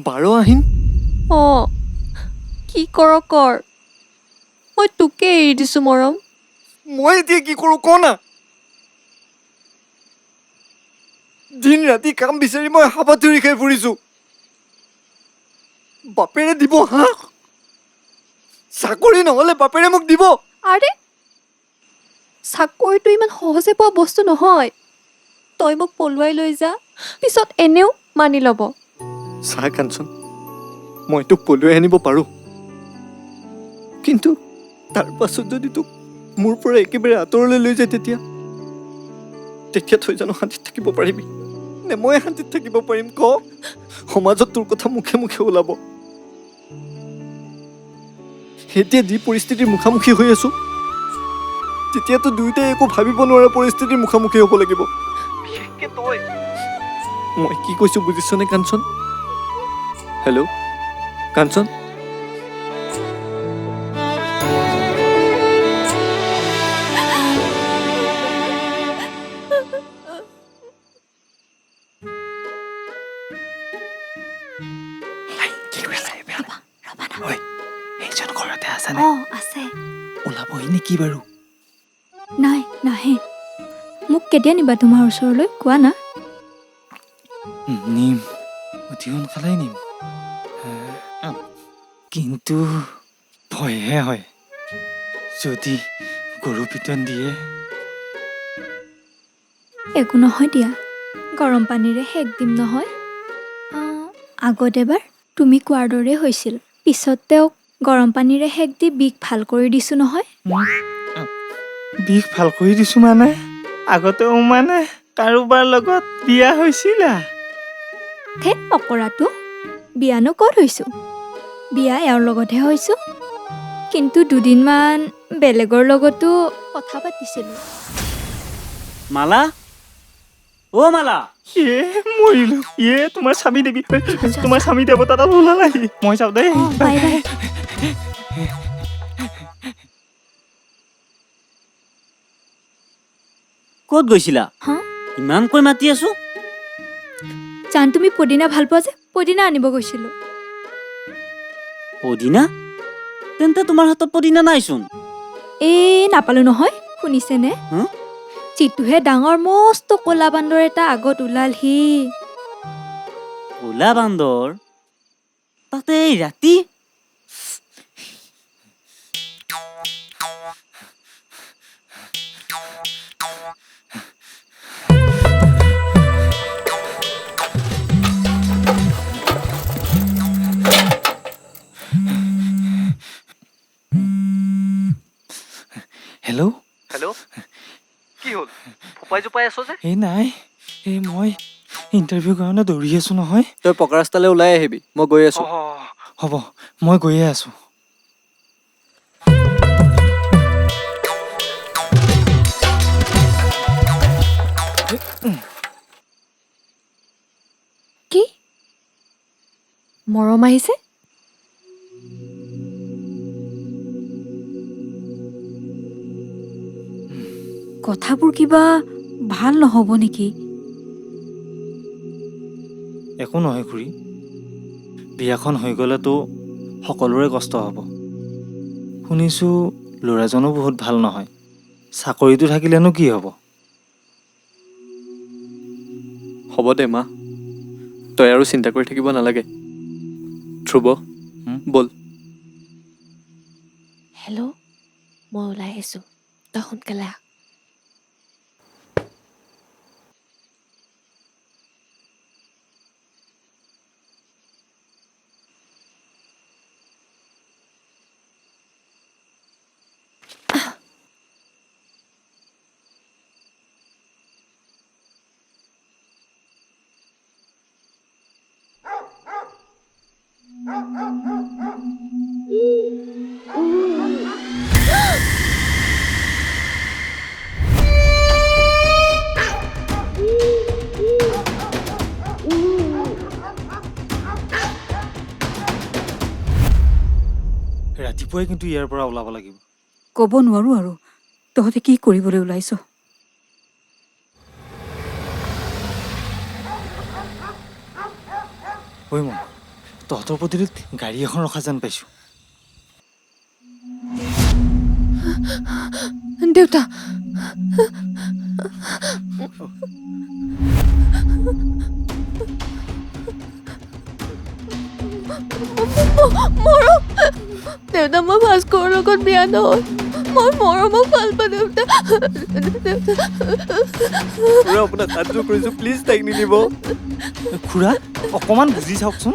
বাৰো আহিন কি কৰ মই তোকে এৰি দিছো মৰম মই এতিয়া কি কৰোঁ ক না দিন ৰাতি কাম বিচাৰি মই হাবাথুৰি খাই ফুৰিছো বাপেৰে দিব হা চাকৰি নহ'লে বাপেৰে মোক দিব আৰে চাকৰিটো ইমান সহজে পোৱা বস্তু নহয় তই মোক পলুৱাই লৈ যা পিছত এনেও মানি ল'ব চাহ কাঞ্চন মই তোক পলুৱাই আনিব পাৰোঁ কিন্তু তাৰ পাছত যদি তোক মোৰ পৰা একেবাৰে আঁতৰলৈ লৈ যায় তেতিয়া তই জানো শান্তিত থাকিব পাৰিবি নে মই শান্তিত থাকিব পাৰিম ক সমাজত তোৰ কথা মুখে মুখে ওলাব এতিয়া যি পৰিস্থিতিৰ মুখামুখি হৈ আছো তেতিয়াতো দুয়োটাই একো ভাবিব নোৱাৰা পৰিস্থিতিৰ মুখামুখি হ'ব লাগিব বিশেষকে তই মই কি কৈছো বুজিছনে কাঞ্চন হেল্ল' কাঞ্চন এইজন ঘৰতে আছে আছে ওলাবহি নেকি বাৰু নাই নাহে মোক কেতিয়া নিবা তোমাৰ ওচৰলৈ কোৱা না নিম অতি সোনকালেই নিম কিন্তু ভয়হে হয় যদি গৰু পিটন দিয়ে একো নহয় দিয়া গৰম পানীৰে সেক দিম নহয় আগত এবাৰ তুমি কোৱাৰ দৰে হৈছিল পিছত তেওঁক গৰম পানীৰে সেক দি বিষ ভাল কৰি দিছো নহয় বিষ ভাল কৰি দিছো মানে আগতেও মানে কাৰোবাৰ লগত বিয়া হৈছিলা থেত অকৰাটো বিয়ানো ক'ত হৈছো বিয়া এওঁৰ লগতহে হৈছো কিন্তু দুদিনমান বেলেগৰ লগতো কথা পাতিছিলো মালা অ মালা মৰিলো তোমাৰ স্বামী দেৱী তোমাৰ স্বামী দেৱতা তাত ওলালাহি মই যাওঁ দেই বাই বাই ক'ত গৈছিলা হা ইমানকৈ মাতি আছো জান তুমি পদিনা ভাল পোৱা যে পদিনা আনিব গৈছিলো পদিনা তেন্তে তোমাৰ হাতত পদিনা নাইচোন নাপালো নহয় শুনিছেনে যিটোহে ডাঙৰ মস্ত ক'লা বান্দৰ এটা আগত ওলালহি ক'লা বান্দৰ তাতে এই ৰাতি হেল্ল' কি হ'ল ফোপাই জোপাই আছ যে নাই মই ইণ্টাৰভিউ কাৰণে দৌৰি আছো নহয় তই পকা ৰাস্তালৈ ওলাই আহিবি মই গৈ আছো হ'ব মই গৈয়ে আছো মৰম আহিছে। কথাবোৰ কিবা ভাল নহ'ব নেকি? একো নহয় খুৰী, বিয়াখন হৈ গ'লেতো সকলোৰে কষ্ট হ'ব। শুনিছোঁ ল'ৰাজনো বহুত ভাল নহয়, চাকৰিটো থাকিলেনো কি হ'ব? হ'ব দে মা, তই আৰু চিন্তা কৰি থাকিব নালাগে। ধ্ৰুৱ, ব'ল। হেল্ল', মই ওলাই আহিছোঁ, তই সোনকালে আহ। ৰাতিপুৱাই কিন্তু ইয়াৰ পৰা ওলাব লাগিব। ক'ব নোৱাৰো আৰু তহঁতে কি কৰিবলৈ ওলাইছ। ঐ মই তহঁতৰ পদূলিত গাড়ী এখন ৰখা যেন পাইছোঁ। দেউতা, মৰম দেউতা, মই ভাস্কৰৰ লগত বিয়া নহয়, মই মৰমক ভাল পাওঁ দেউতা। আপোনাক হাতযোৰ কৰিছোঁ, প্লিজ তাইক নিদিব। খুৰা অকণমান বুজি চাওকচোন।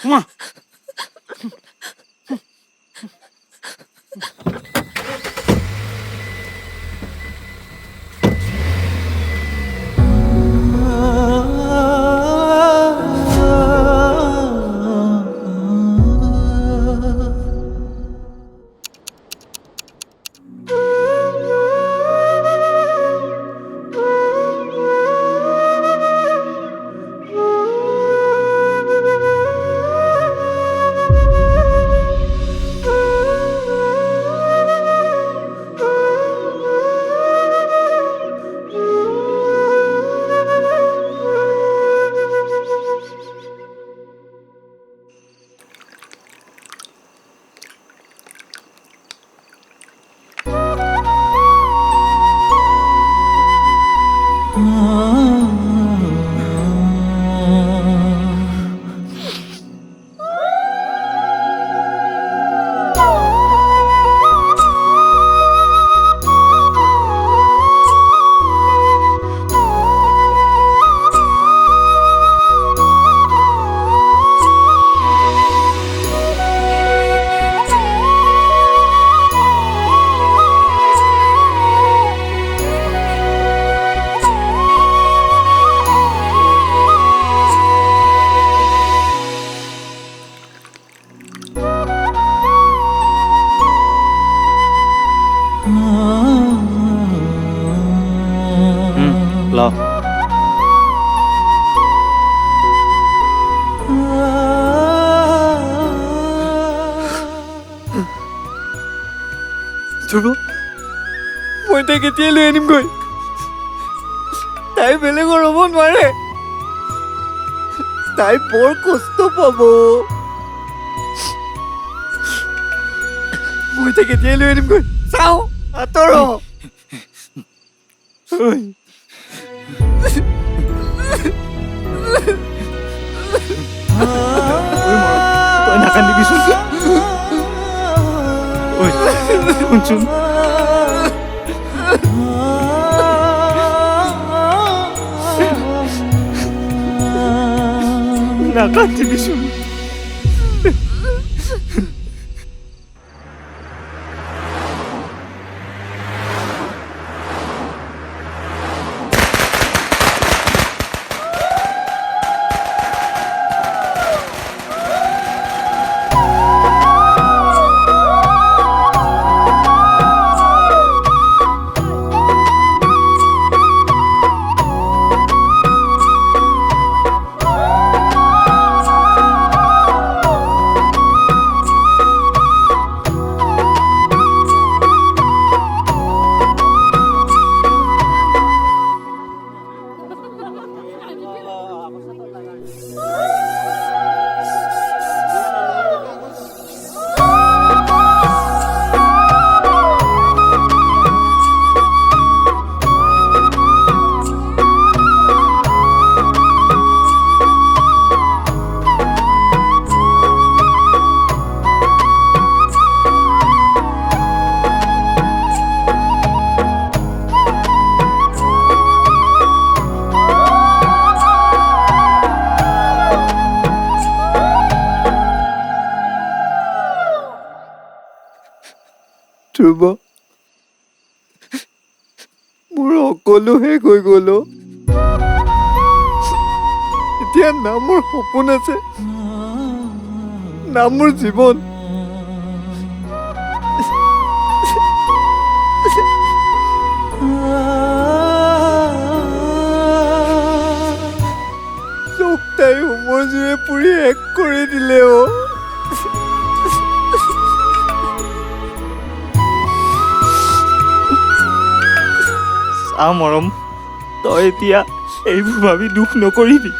Kumar! ধ্ৰুৱ, মই তাইক এতিয়াই লৈ আনিমগৈ। তাই বেলেগৰ হ'ব নোৱাৰে, তাই বৰ কষ্ট পাব। মই তাইক এতিয়াই লৈ আনিমগৈ। চাওঁ আঁতৰ। তই নাকান্দিবিচোন। শুনচোন, নাকান্দিবিচোন। কৰিব মোৰ সকলো শেষ হৈ গ'ল এতিয়া না মোৰ সপোন আছে না মোৰ জীৱন চব তাই উমৰ জুয়ে পুৰি শেষ কৰি দিলে চা মৰম তই এতিয়া এইবোৰ ভাবি দুখ নকৰিবি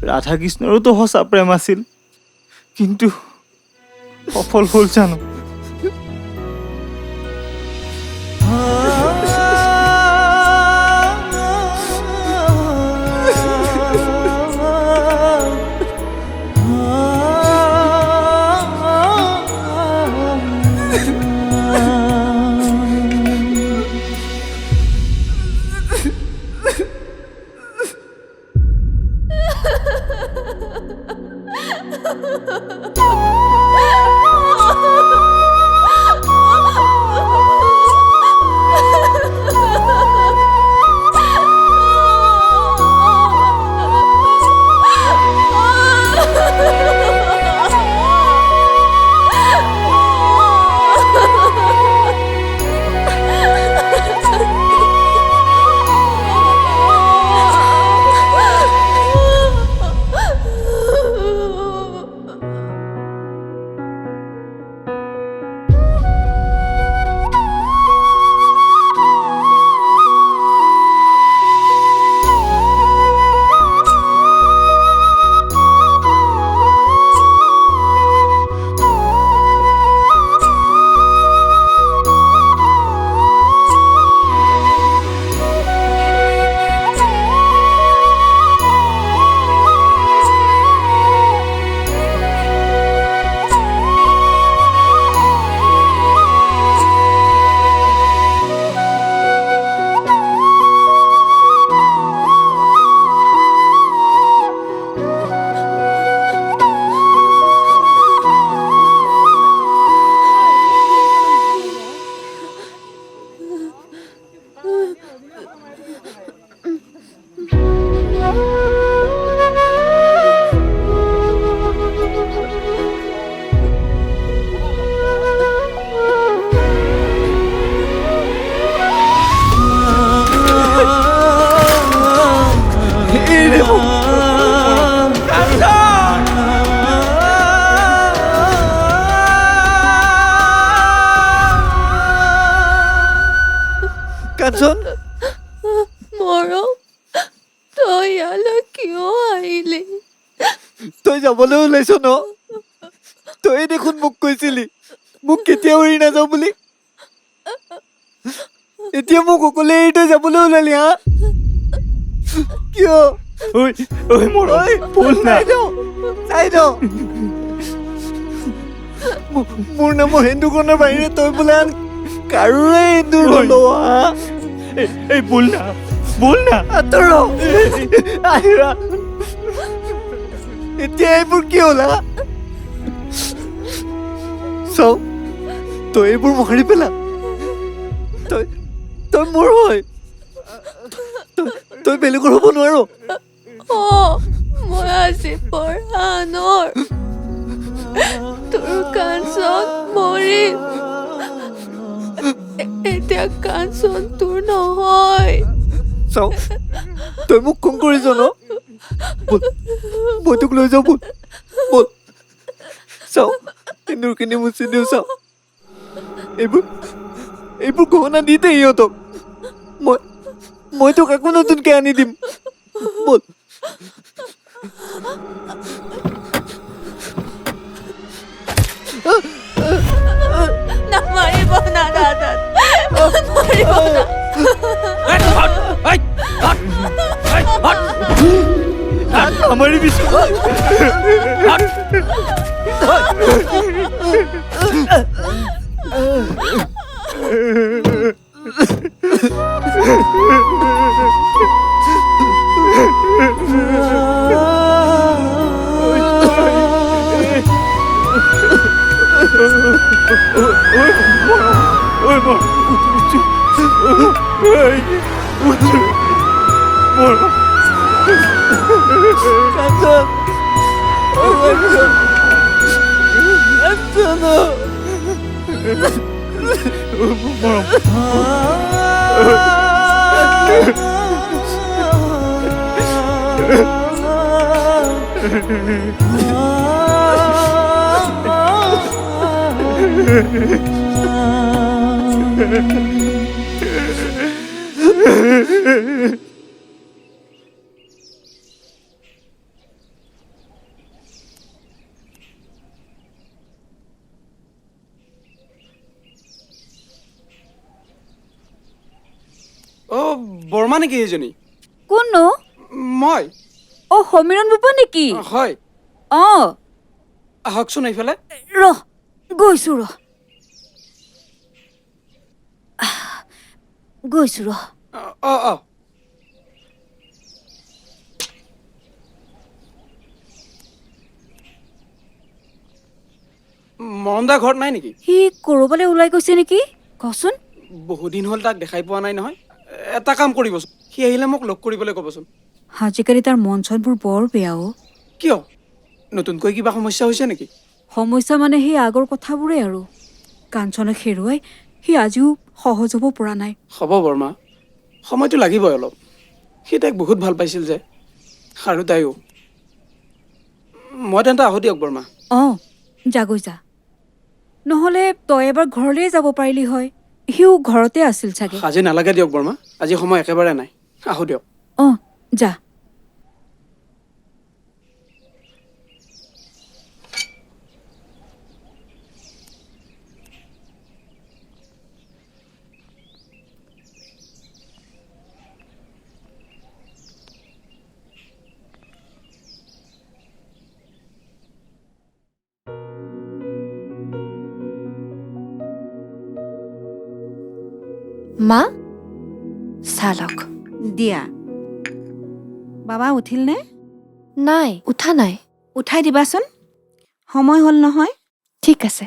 ৰাধা কৃষ্ণৰোতো সঁচা প্ৰেম আছিল কিন্তু সফল হ'ল জানো কাঞ্চন মৰম তই ইয়ালৈ কিয় আহিলি তই যাবলৈ ওলাইছ ন তই দেখোন মোক কৈছিলি মোক কেতিয়াও এৰি নাযাওঁ বুলি এতিয়া মোক অকলে এৰি তই যাবলৈ ওলালি হা কিয় মোৰ নামৰ হিন্দুখনৰ বাহিৰে তই বোলে আন কাৰোৰে হিন্দু হলো হা এই বল না আঁতৰ আহিৰা এতিয়া এইবোৰ কি হ'ল হা চাও তই এইবোৰ মোহাৰি পেলা তই মোৰ হয় তই বেলেগৰ হ'ব নোৱাৰ মই আজি পঢ়ানৰ তোৰ কাঞ্চন মৰিল এতিয়া কাঞ্চন তোৰ নহয় চাও তই মোক খং কৰিছ ন মই তোক লৈ যাওঁ বল চাও এন্দুৰখিনি মুচি দিওঁ চাও এইবোৰ গহনা দি দে ইহঁতক মই তোক আকৌ নতুনকে আনি দিম বল নামাৰিব না দাদা মাৰিব না আমাৰি বিষ্ণু অ' বৰ্মা নেকি এইজনী? কোননো? মই। অ' সমীৰণ বুবা নেকি? হয়। অঁ আহকচোন এইফালে। ৰহ গৈছো ৰহ গৈছো ৰহ। অ'। মৰমদা ঘৰত নাই নেকি? সি ক'ৰবালৈ ওলাই গৈছে নেকি? কচোন। বহুদিন হ'ল তাক দেখাই পোৱা নাই নহয়। এটা কাম কৰিবচোন, সি আহিলে মোক লগ কৰিবলৈ ক'বচোন। আজিকালি তাৰ মন চনবোৰ বৰ বেয়া অ'। কিয়? নতুনকৈ কিবা সমস্যা হৈছে নেকি? সমস্যা মানে সেই আগৰ কথাবোৰেই আৰু। কাঞ্চনক হেৰুৱাই সি আজিও সহজ হ'ব পৰা নাই। হ'ব বৰ্মা, সময়টো লাগিবই অলপ। সি তাইক বহুত ভাল পাইছিল যে, আৰু তাইও। মই তেন্তে আহোঁ দিয়ক বৰ্মা। অঁ যাগৈ যা। নহ'লে তই এবাৰ ঘৰলৈ যাব পাৰিলি হয়। সিও ঘৰতে আছিল চাগে। আজি নালাগে দিয়ক বৰ্মা, আজি সময় একেবাৰে নাই। আহোঁ দিয়ক। অঁ যা। মা চালক দিয়া। বাবা উঠিলনে? নাই, উঠা নাই। উঠাই দিবাচোন, সময় হ'ল নহয়। ঠিক আছে।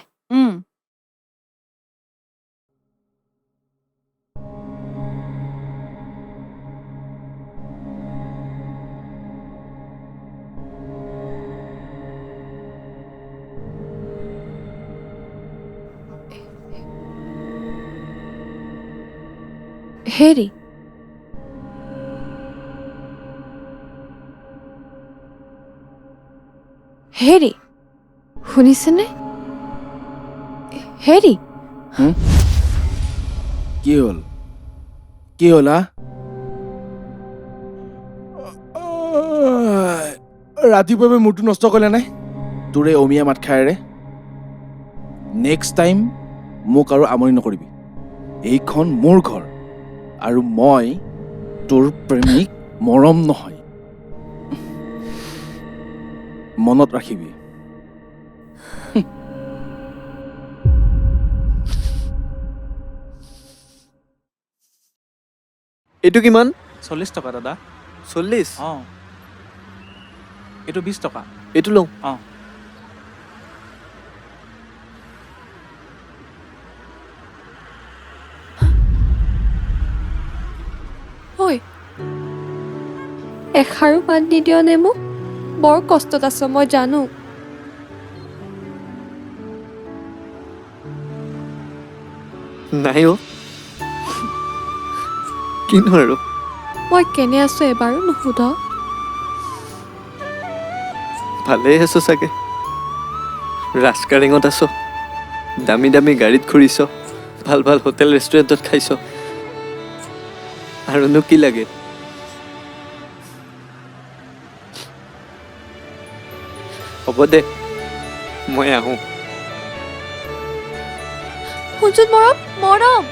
হেৰি হেৰি শুনিছেনে? হেৰি কি হ'ল? কি হ'ল হা? ৰাতিপুৱাই মূৰটো নষ্ট কৰিলে নাই তোৰে অমিয়া মাত খায়েৰে। নেক্সট টাইম মোক আৰু আমনি নকৰিবি। এইখন মোৰ ঘৰ আৰু মই তোৰ প্ৰেমিক মৰম নহয়, মনত ৰাখিবি। এইটো কিমান? 40 টকা দাদা। 40? অঁ, এইটো 20 টকা। এইটো লওঁ। অঁ, ঐ এষাৰো মাত নিদিয় নে মোক? বৰ কষ্টত আছ মই জানো। নাই অ'। কিনো আৰু। মই কেনে আছো এবাৰো নুসুধ? ভালেই আছো চাগে। ৰাজকাৰেঙত আছ, দামী দামী গাড়ীত ঘূৰিছ, ভাল ভাল হোটেল ৰেষ্টুৰেণ্টত খাইছ, আৰুনো কি লাগে? হ'ব দে, মই আহোঁ। শুনচোন মৰম, মৰম।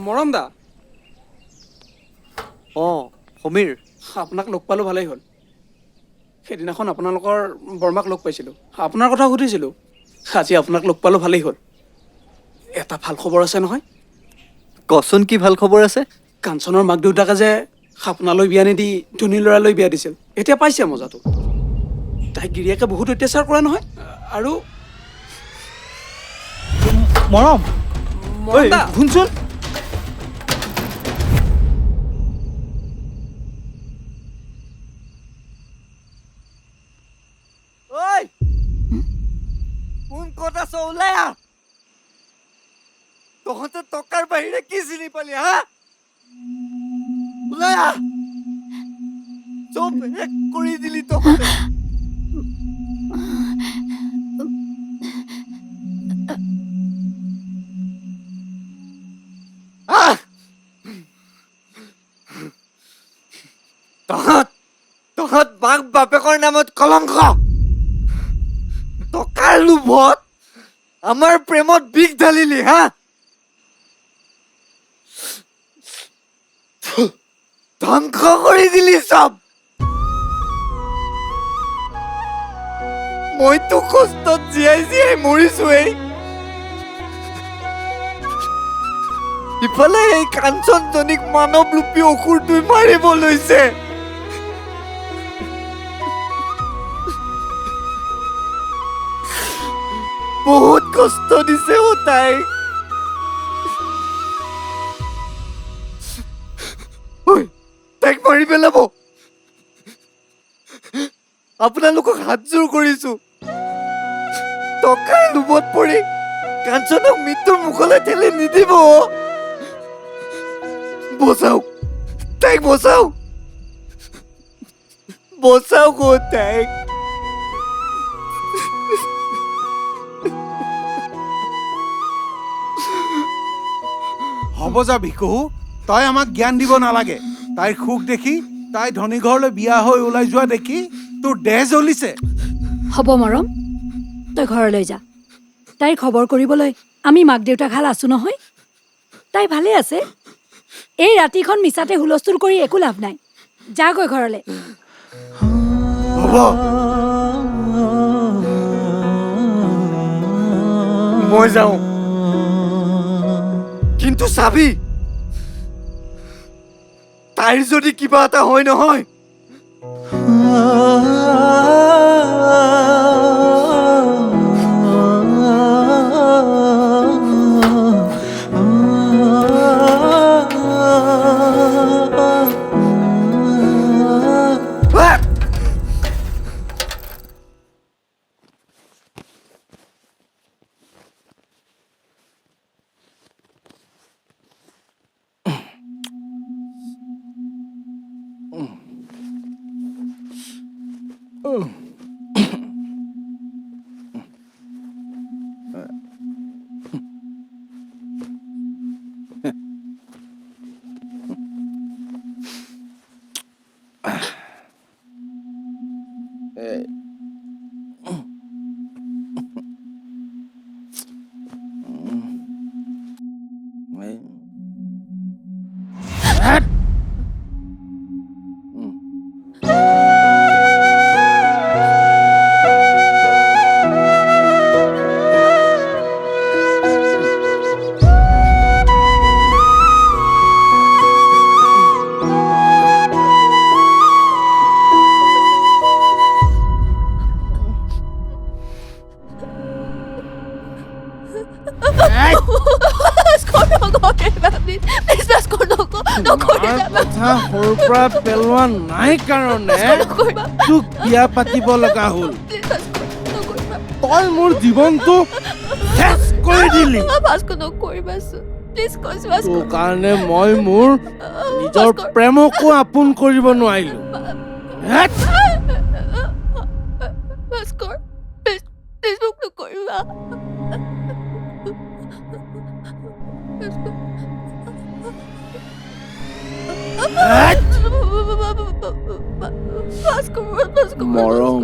মৰম দা। অঁ সমীৰ, আপোনাক লগ পালোঁ, ভালেই হ'ল। সেইদিনাখন আপোনালোকৰ বৰ্মাক লগ পাইছিলোঁ, আপোনাৰ কথা সুধিছিলোঁ। আজি আপোনাক লগ পালোঁ, ভালেই হ'ল। এটা ভাল খবৰ আছে নহয়। কচোন কি ভাল খবৰ আছে? কাঞ্চনৰ মাক দেউতাকে যে সাপনালৈ বিয়া নিদি ধনী ল'ৰালৈ বিয়া দিছিল এতিয়া পাইছে মজাটো। তাইক গিৰিয়েকে বহুত অত্যাচাৰ কৰে নহয়। আৰু মৰম ঐ মৰম দা, শুনচোন। ঐ কোন ক'ত আছ ওলাই আহ তহঁতে টকাৰ বাহিৰে কি চিনি পালি হা ওলাই আহ চব শেষ কৰি দিলি তহঁতে আহ তহঁত মাক বাপেকৰ নামত কলংক টকাৰ লোভত আমাৰ প্ৰেমত বিষ ঢালিলি হা ধ্বংস কৰি দিলি চব মইতো কষ্টত জীয়াই জীয়াই মৰিছোৱেই ইফালে এই কাঞ্চনজনীক মানৱৰূপী অসুৰটোৱে মাৰিব লৈছে বহুত কষ্ট দিছে ও তাইক তাইক মাৰি পেলাব আপোনালোকক হাতযোৰ কৰিছো টকাৰ লোভত পৰি কাঞ্চনক মৃত্যুৰ মুখলৈ ঠেলি নিদিব বচাওক তাইক বচাওক বচাওক ও তাইক হ'ব যা ভিকু তই আমাক জ্ঞান দিব নালাগে তাইৰ সুখ দেখি তাই ধনী ঘৰলৈ বিয়া হৈ ওলাই যোৱা দেখি তোৰ দেহ জ্বলিছে হ'ব মৰম তই ঘৰলৈ যা তাইৰ খবৰ কৰিবলৈ আমি মাক দেউতাক হাল আছো নহয় তাই ভালে আছে এই ৰাতিখন মিছাতে হুলস্থুল কৰি একো লাভ নাই যা গৈ ঘৰলৈ হ'ব মই যাওঁ কিন্তু চাবি তাইৰ যদি কিবা এটা হয় নহয় সৰুৰ পৰা পেলোৱা নাই কাৰণে তোক বিয়া পাতিব লগা হ'ল তই মোৰ জীৱনটো শেষ কৰি দিলি তোৰ কাৰণে মই মোৰ নিজৰ প্ৰেমকো আপোন কৰিব নোৱাৰিলো মৰম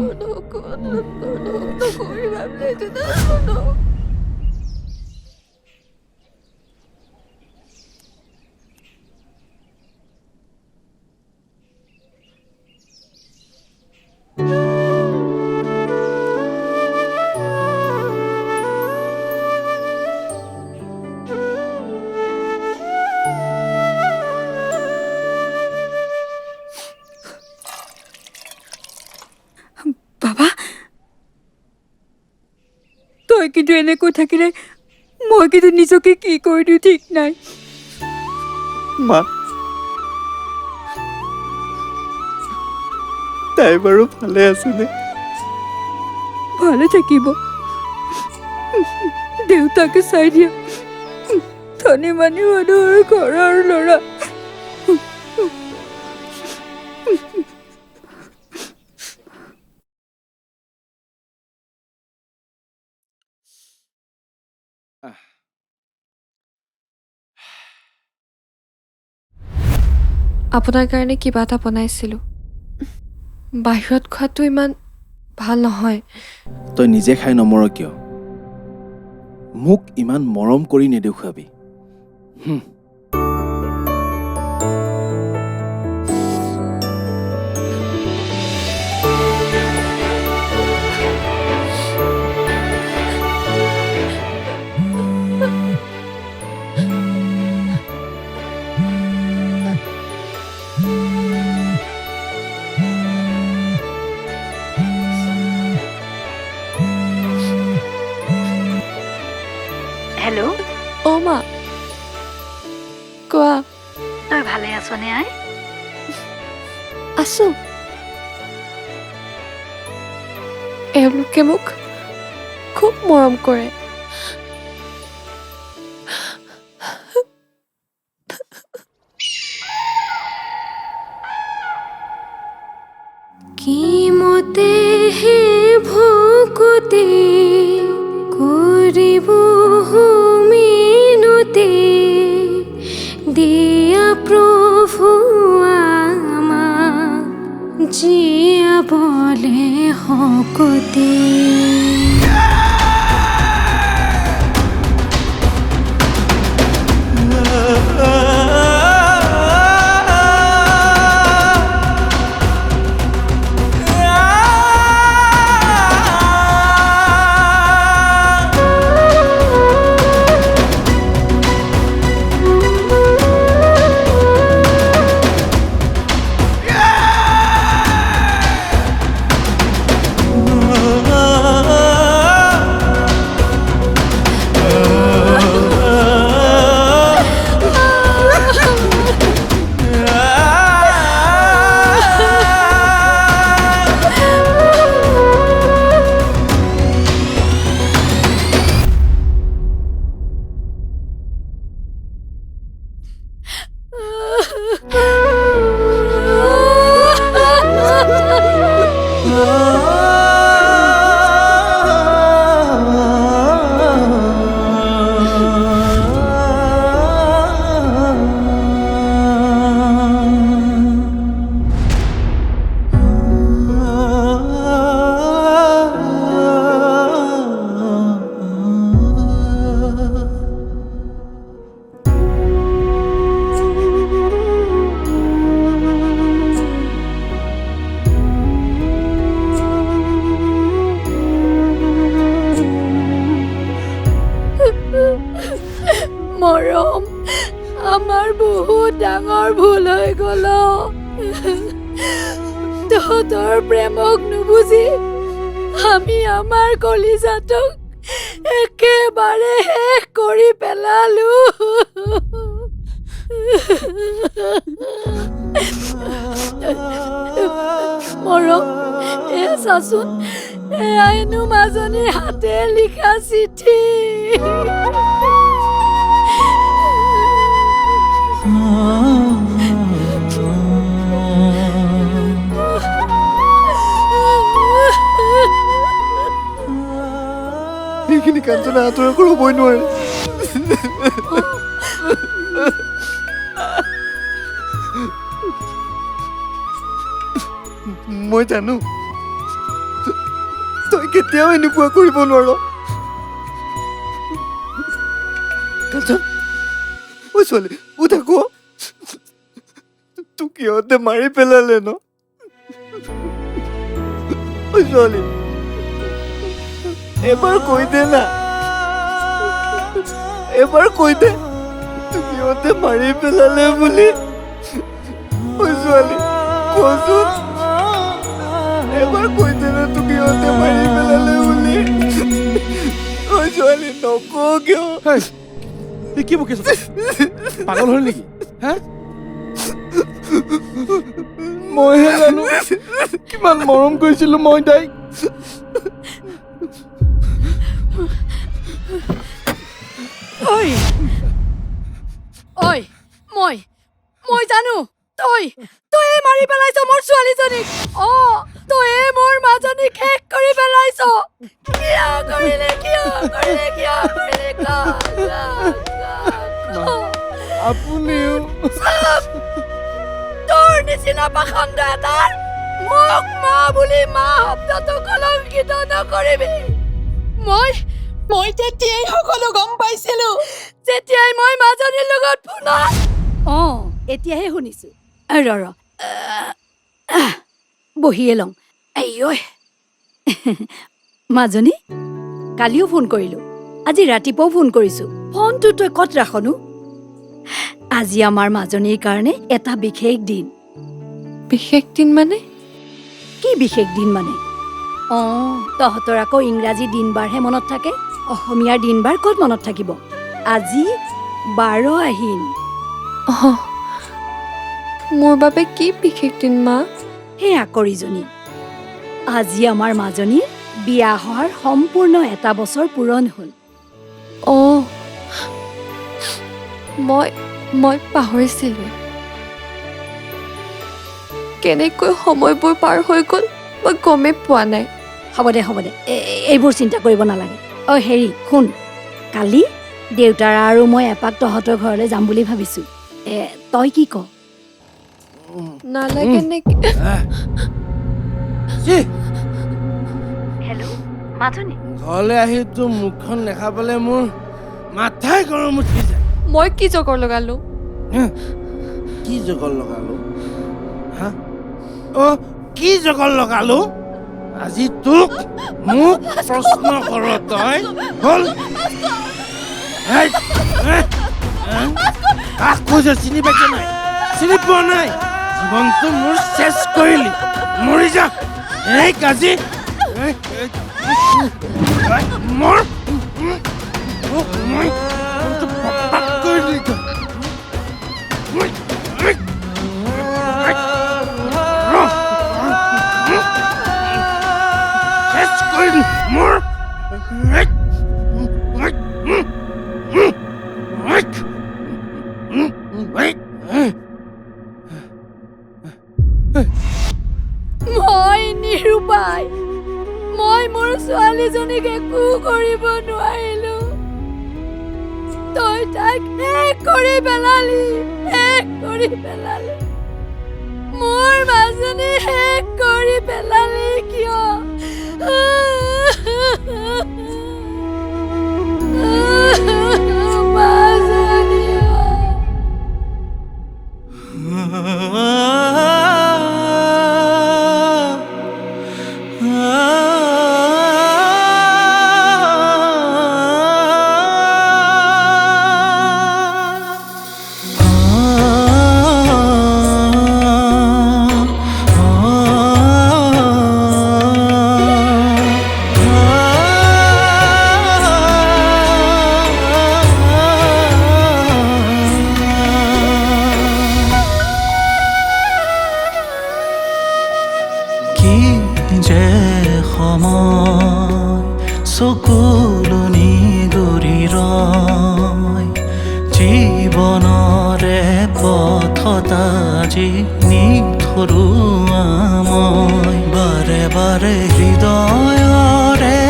কিন্তু এনেকৈ থাকিলে মই কিন্তু নিজকে কি কৰি দিওঁ ঠিক নাই। মা তাই বাৰু ভালে আছেনে? ভালে থাকিব, দেউতাকে চাই দিয়া, ধনী মানুহ মানুহৰ ঘৰৰ ল'ৰা। আপোনাৰ কাৰণে কিবা এটা বনাইছিলোঁ, বাহিৰত খোৱাটো ইমান ভাল নহয়। তই নিজে খাই নমৰ কিয়? মোক ইমান মৰম কৰি নেদেখুৱাবি। হেল্ল', অ' মা, কোৱা। তই ভালে আছনে আই? আছো। এওঁলোকে মোক খুব মৰম কৰে। কি মতে হে ভকুতে কৰিব মিনতে দিয়া প্ৰভু আমাক জীয়াবলে শকতে। মৰম, আমাৰ বহুত ডাঙৰ ভুল হৈ গ'ল। তহঁতৰ প্ৰেমক নুবুজি আমি আমাৰ কলিজাটোক একেবাৰে শেষ কৰি পেলালো। মৰম, চাচোন, এয়াই হেনো মাজনীৰ হাতে লিখা চিঠি। সেইখিনি কাঞ্চনা আঁতৰা কৰিবই নোৱাৰে। মই জানো তই কেতিয়াও এনেকুৱা কৰিব নোৱাৰ। কাঞ্চন, ঐ ছোৱালী, উঠা ক। তোক সিহঁতে মাৰি পেলালে ন? ঐ ছোৱালী, এবাৰ কৈ দে না, এবাৰ কৈ দে তোক সিহঁতে মাৰি পেলালে বুলি। ঐ ছোৱালী, কচোন, এবাৰ কৈ দে না তোক সিহঁতে মাৰি পেলালে বুলি। ঐ ছোৱালী নকওঁ কিয়? এই কি বকিছ? পাগল হ'ল নেকি? হা? মইহে জানো কিমান মৰম কৰিছিলো মই তাইক। ঐ ঐ মই জানো তই মাৰি পেলাইছ মোৰ ছোৱালীজনীক। তই মোৰ মাজনীক শেষ কৰি পেলাইছ। কিয় কৰিলি আপুনিও তোৰ নিচিনা পাখণ্ড এটাৰ মোক মা বুলি মা শব্দটো কলংকিত নকৰিবি। মই তেতিয়াই সকলো গম পাইছিলো, যেতিয়াই মই মাজনীৰ লগত শুনা। এতিয়াহে শুনিছো। ৰ বহিয়ে লওঁ। মাজনী, কালিও ফোন কৰিলো, আজি ৰাতিপুৱাও ফোন কৰিছো। ফোনটো তই ক'ত ৰাখনো? আজি আমাৰ মাজনীৰ কাৰণে এটা বিশেষ দিন। বিশেষ দিন মানে? কি বিশেষ দিন মানে? তহঁতৰ আকৌ ইংৰাজী দিনবাৰহে মনত থাকে, অসমীয়াৰ দিনবাৰ ক'ত মনত থাকিব? আজি 12 আহিন। মোৰ বাবে কি বিশেষ দিন মা? সেয়া কৰিজনী, আজি আমাৰ মাজনীৰ বিয়া হোৱাৰ সম্পূৰ্ণ 1 বছৰ পূৰণ হ'ল। মই পাহৰিছিলো। কেনেকৈ সময়বোৰ পাৰ হৈ গ'ল মই গমেই পোৱা নাই। হ'ব দে এইবোৰ চিন্তা কৰিব নালাগে। হেৰি শুন, কালি দেউতাৰা আৰু মই এপাক তহঁতৰ ঘৰলৈ যাম বুলি ভাবিছো। তই কি ক? নালাগে নেকি? হেল্ল' মাজনী, ঘৰলৈ আহি তোৰ মুখখন দেখা পালে মোৰ মাথাই গৰম উঠি যায়। মই কি জগৰ লগালো? কি জগৰ লগালো? হা? কি জগৰ লগালো? আজি তোক মোক প্ৰশ্ন কৰ তই? হ'ল কাক কৈছ? চিনি পাইছ নাই? চিনি পোৱা নাই? জীৱনটো মোৰ চেছ কৰিলি, মৰি যা। এই কাজি মোৰ মই কৰিলি তই। মোৰ মই নিৰুপায়। মই মোৰ ছোৱালীজনীক একো কৰিব নোৱাৰিলো। তই তাক শেষ কৰি পেলালি। মোৰ মাজনী শেষ কৰি পেলালি কিয়? চকুলনি গৰি ৰয় জীৱনৰে পথত আজি নিথৰুৱা মই বাৰে বাৰে হৃদয়ৰে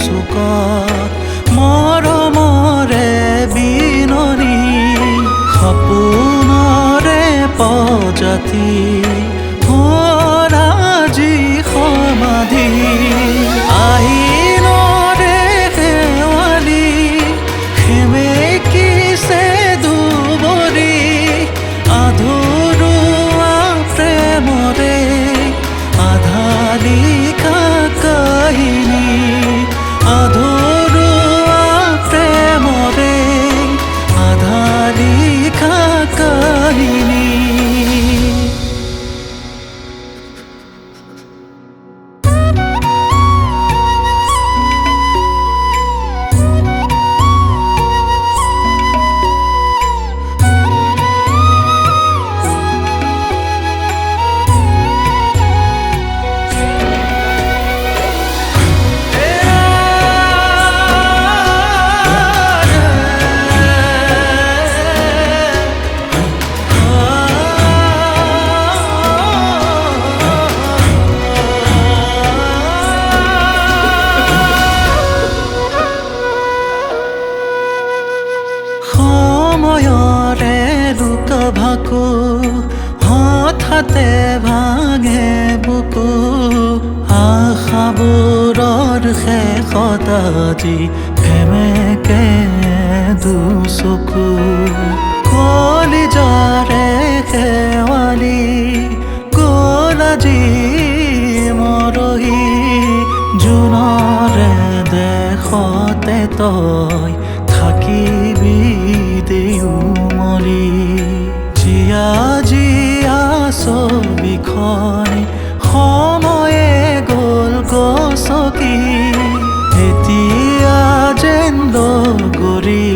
চুকত মৰমৰে বিননি সপোনৰে প্ৰজাতি আজি সমাধি আহিনৰে শেৱালি সেমেকিছে দুবৰি আধৰুৱা প্ৰেমৰে আধা লিখা কাহিনী আধৰুৱা প্ৰেমৰে আধা লিখা কাহিনী। আঘাতে ভাঙে বুকু আশাবোৰৰ শেষত আজি সেমেকে দুচকু কলিজাৰে শেৱালি গ'ল আজি মৰহি জোনৰে দেশতে তই থাকিবি দেউমলি জিয়া জিয়া ছবিখনে সময়ে গ'ল গছকি এতিয়া যেন লগৰী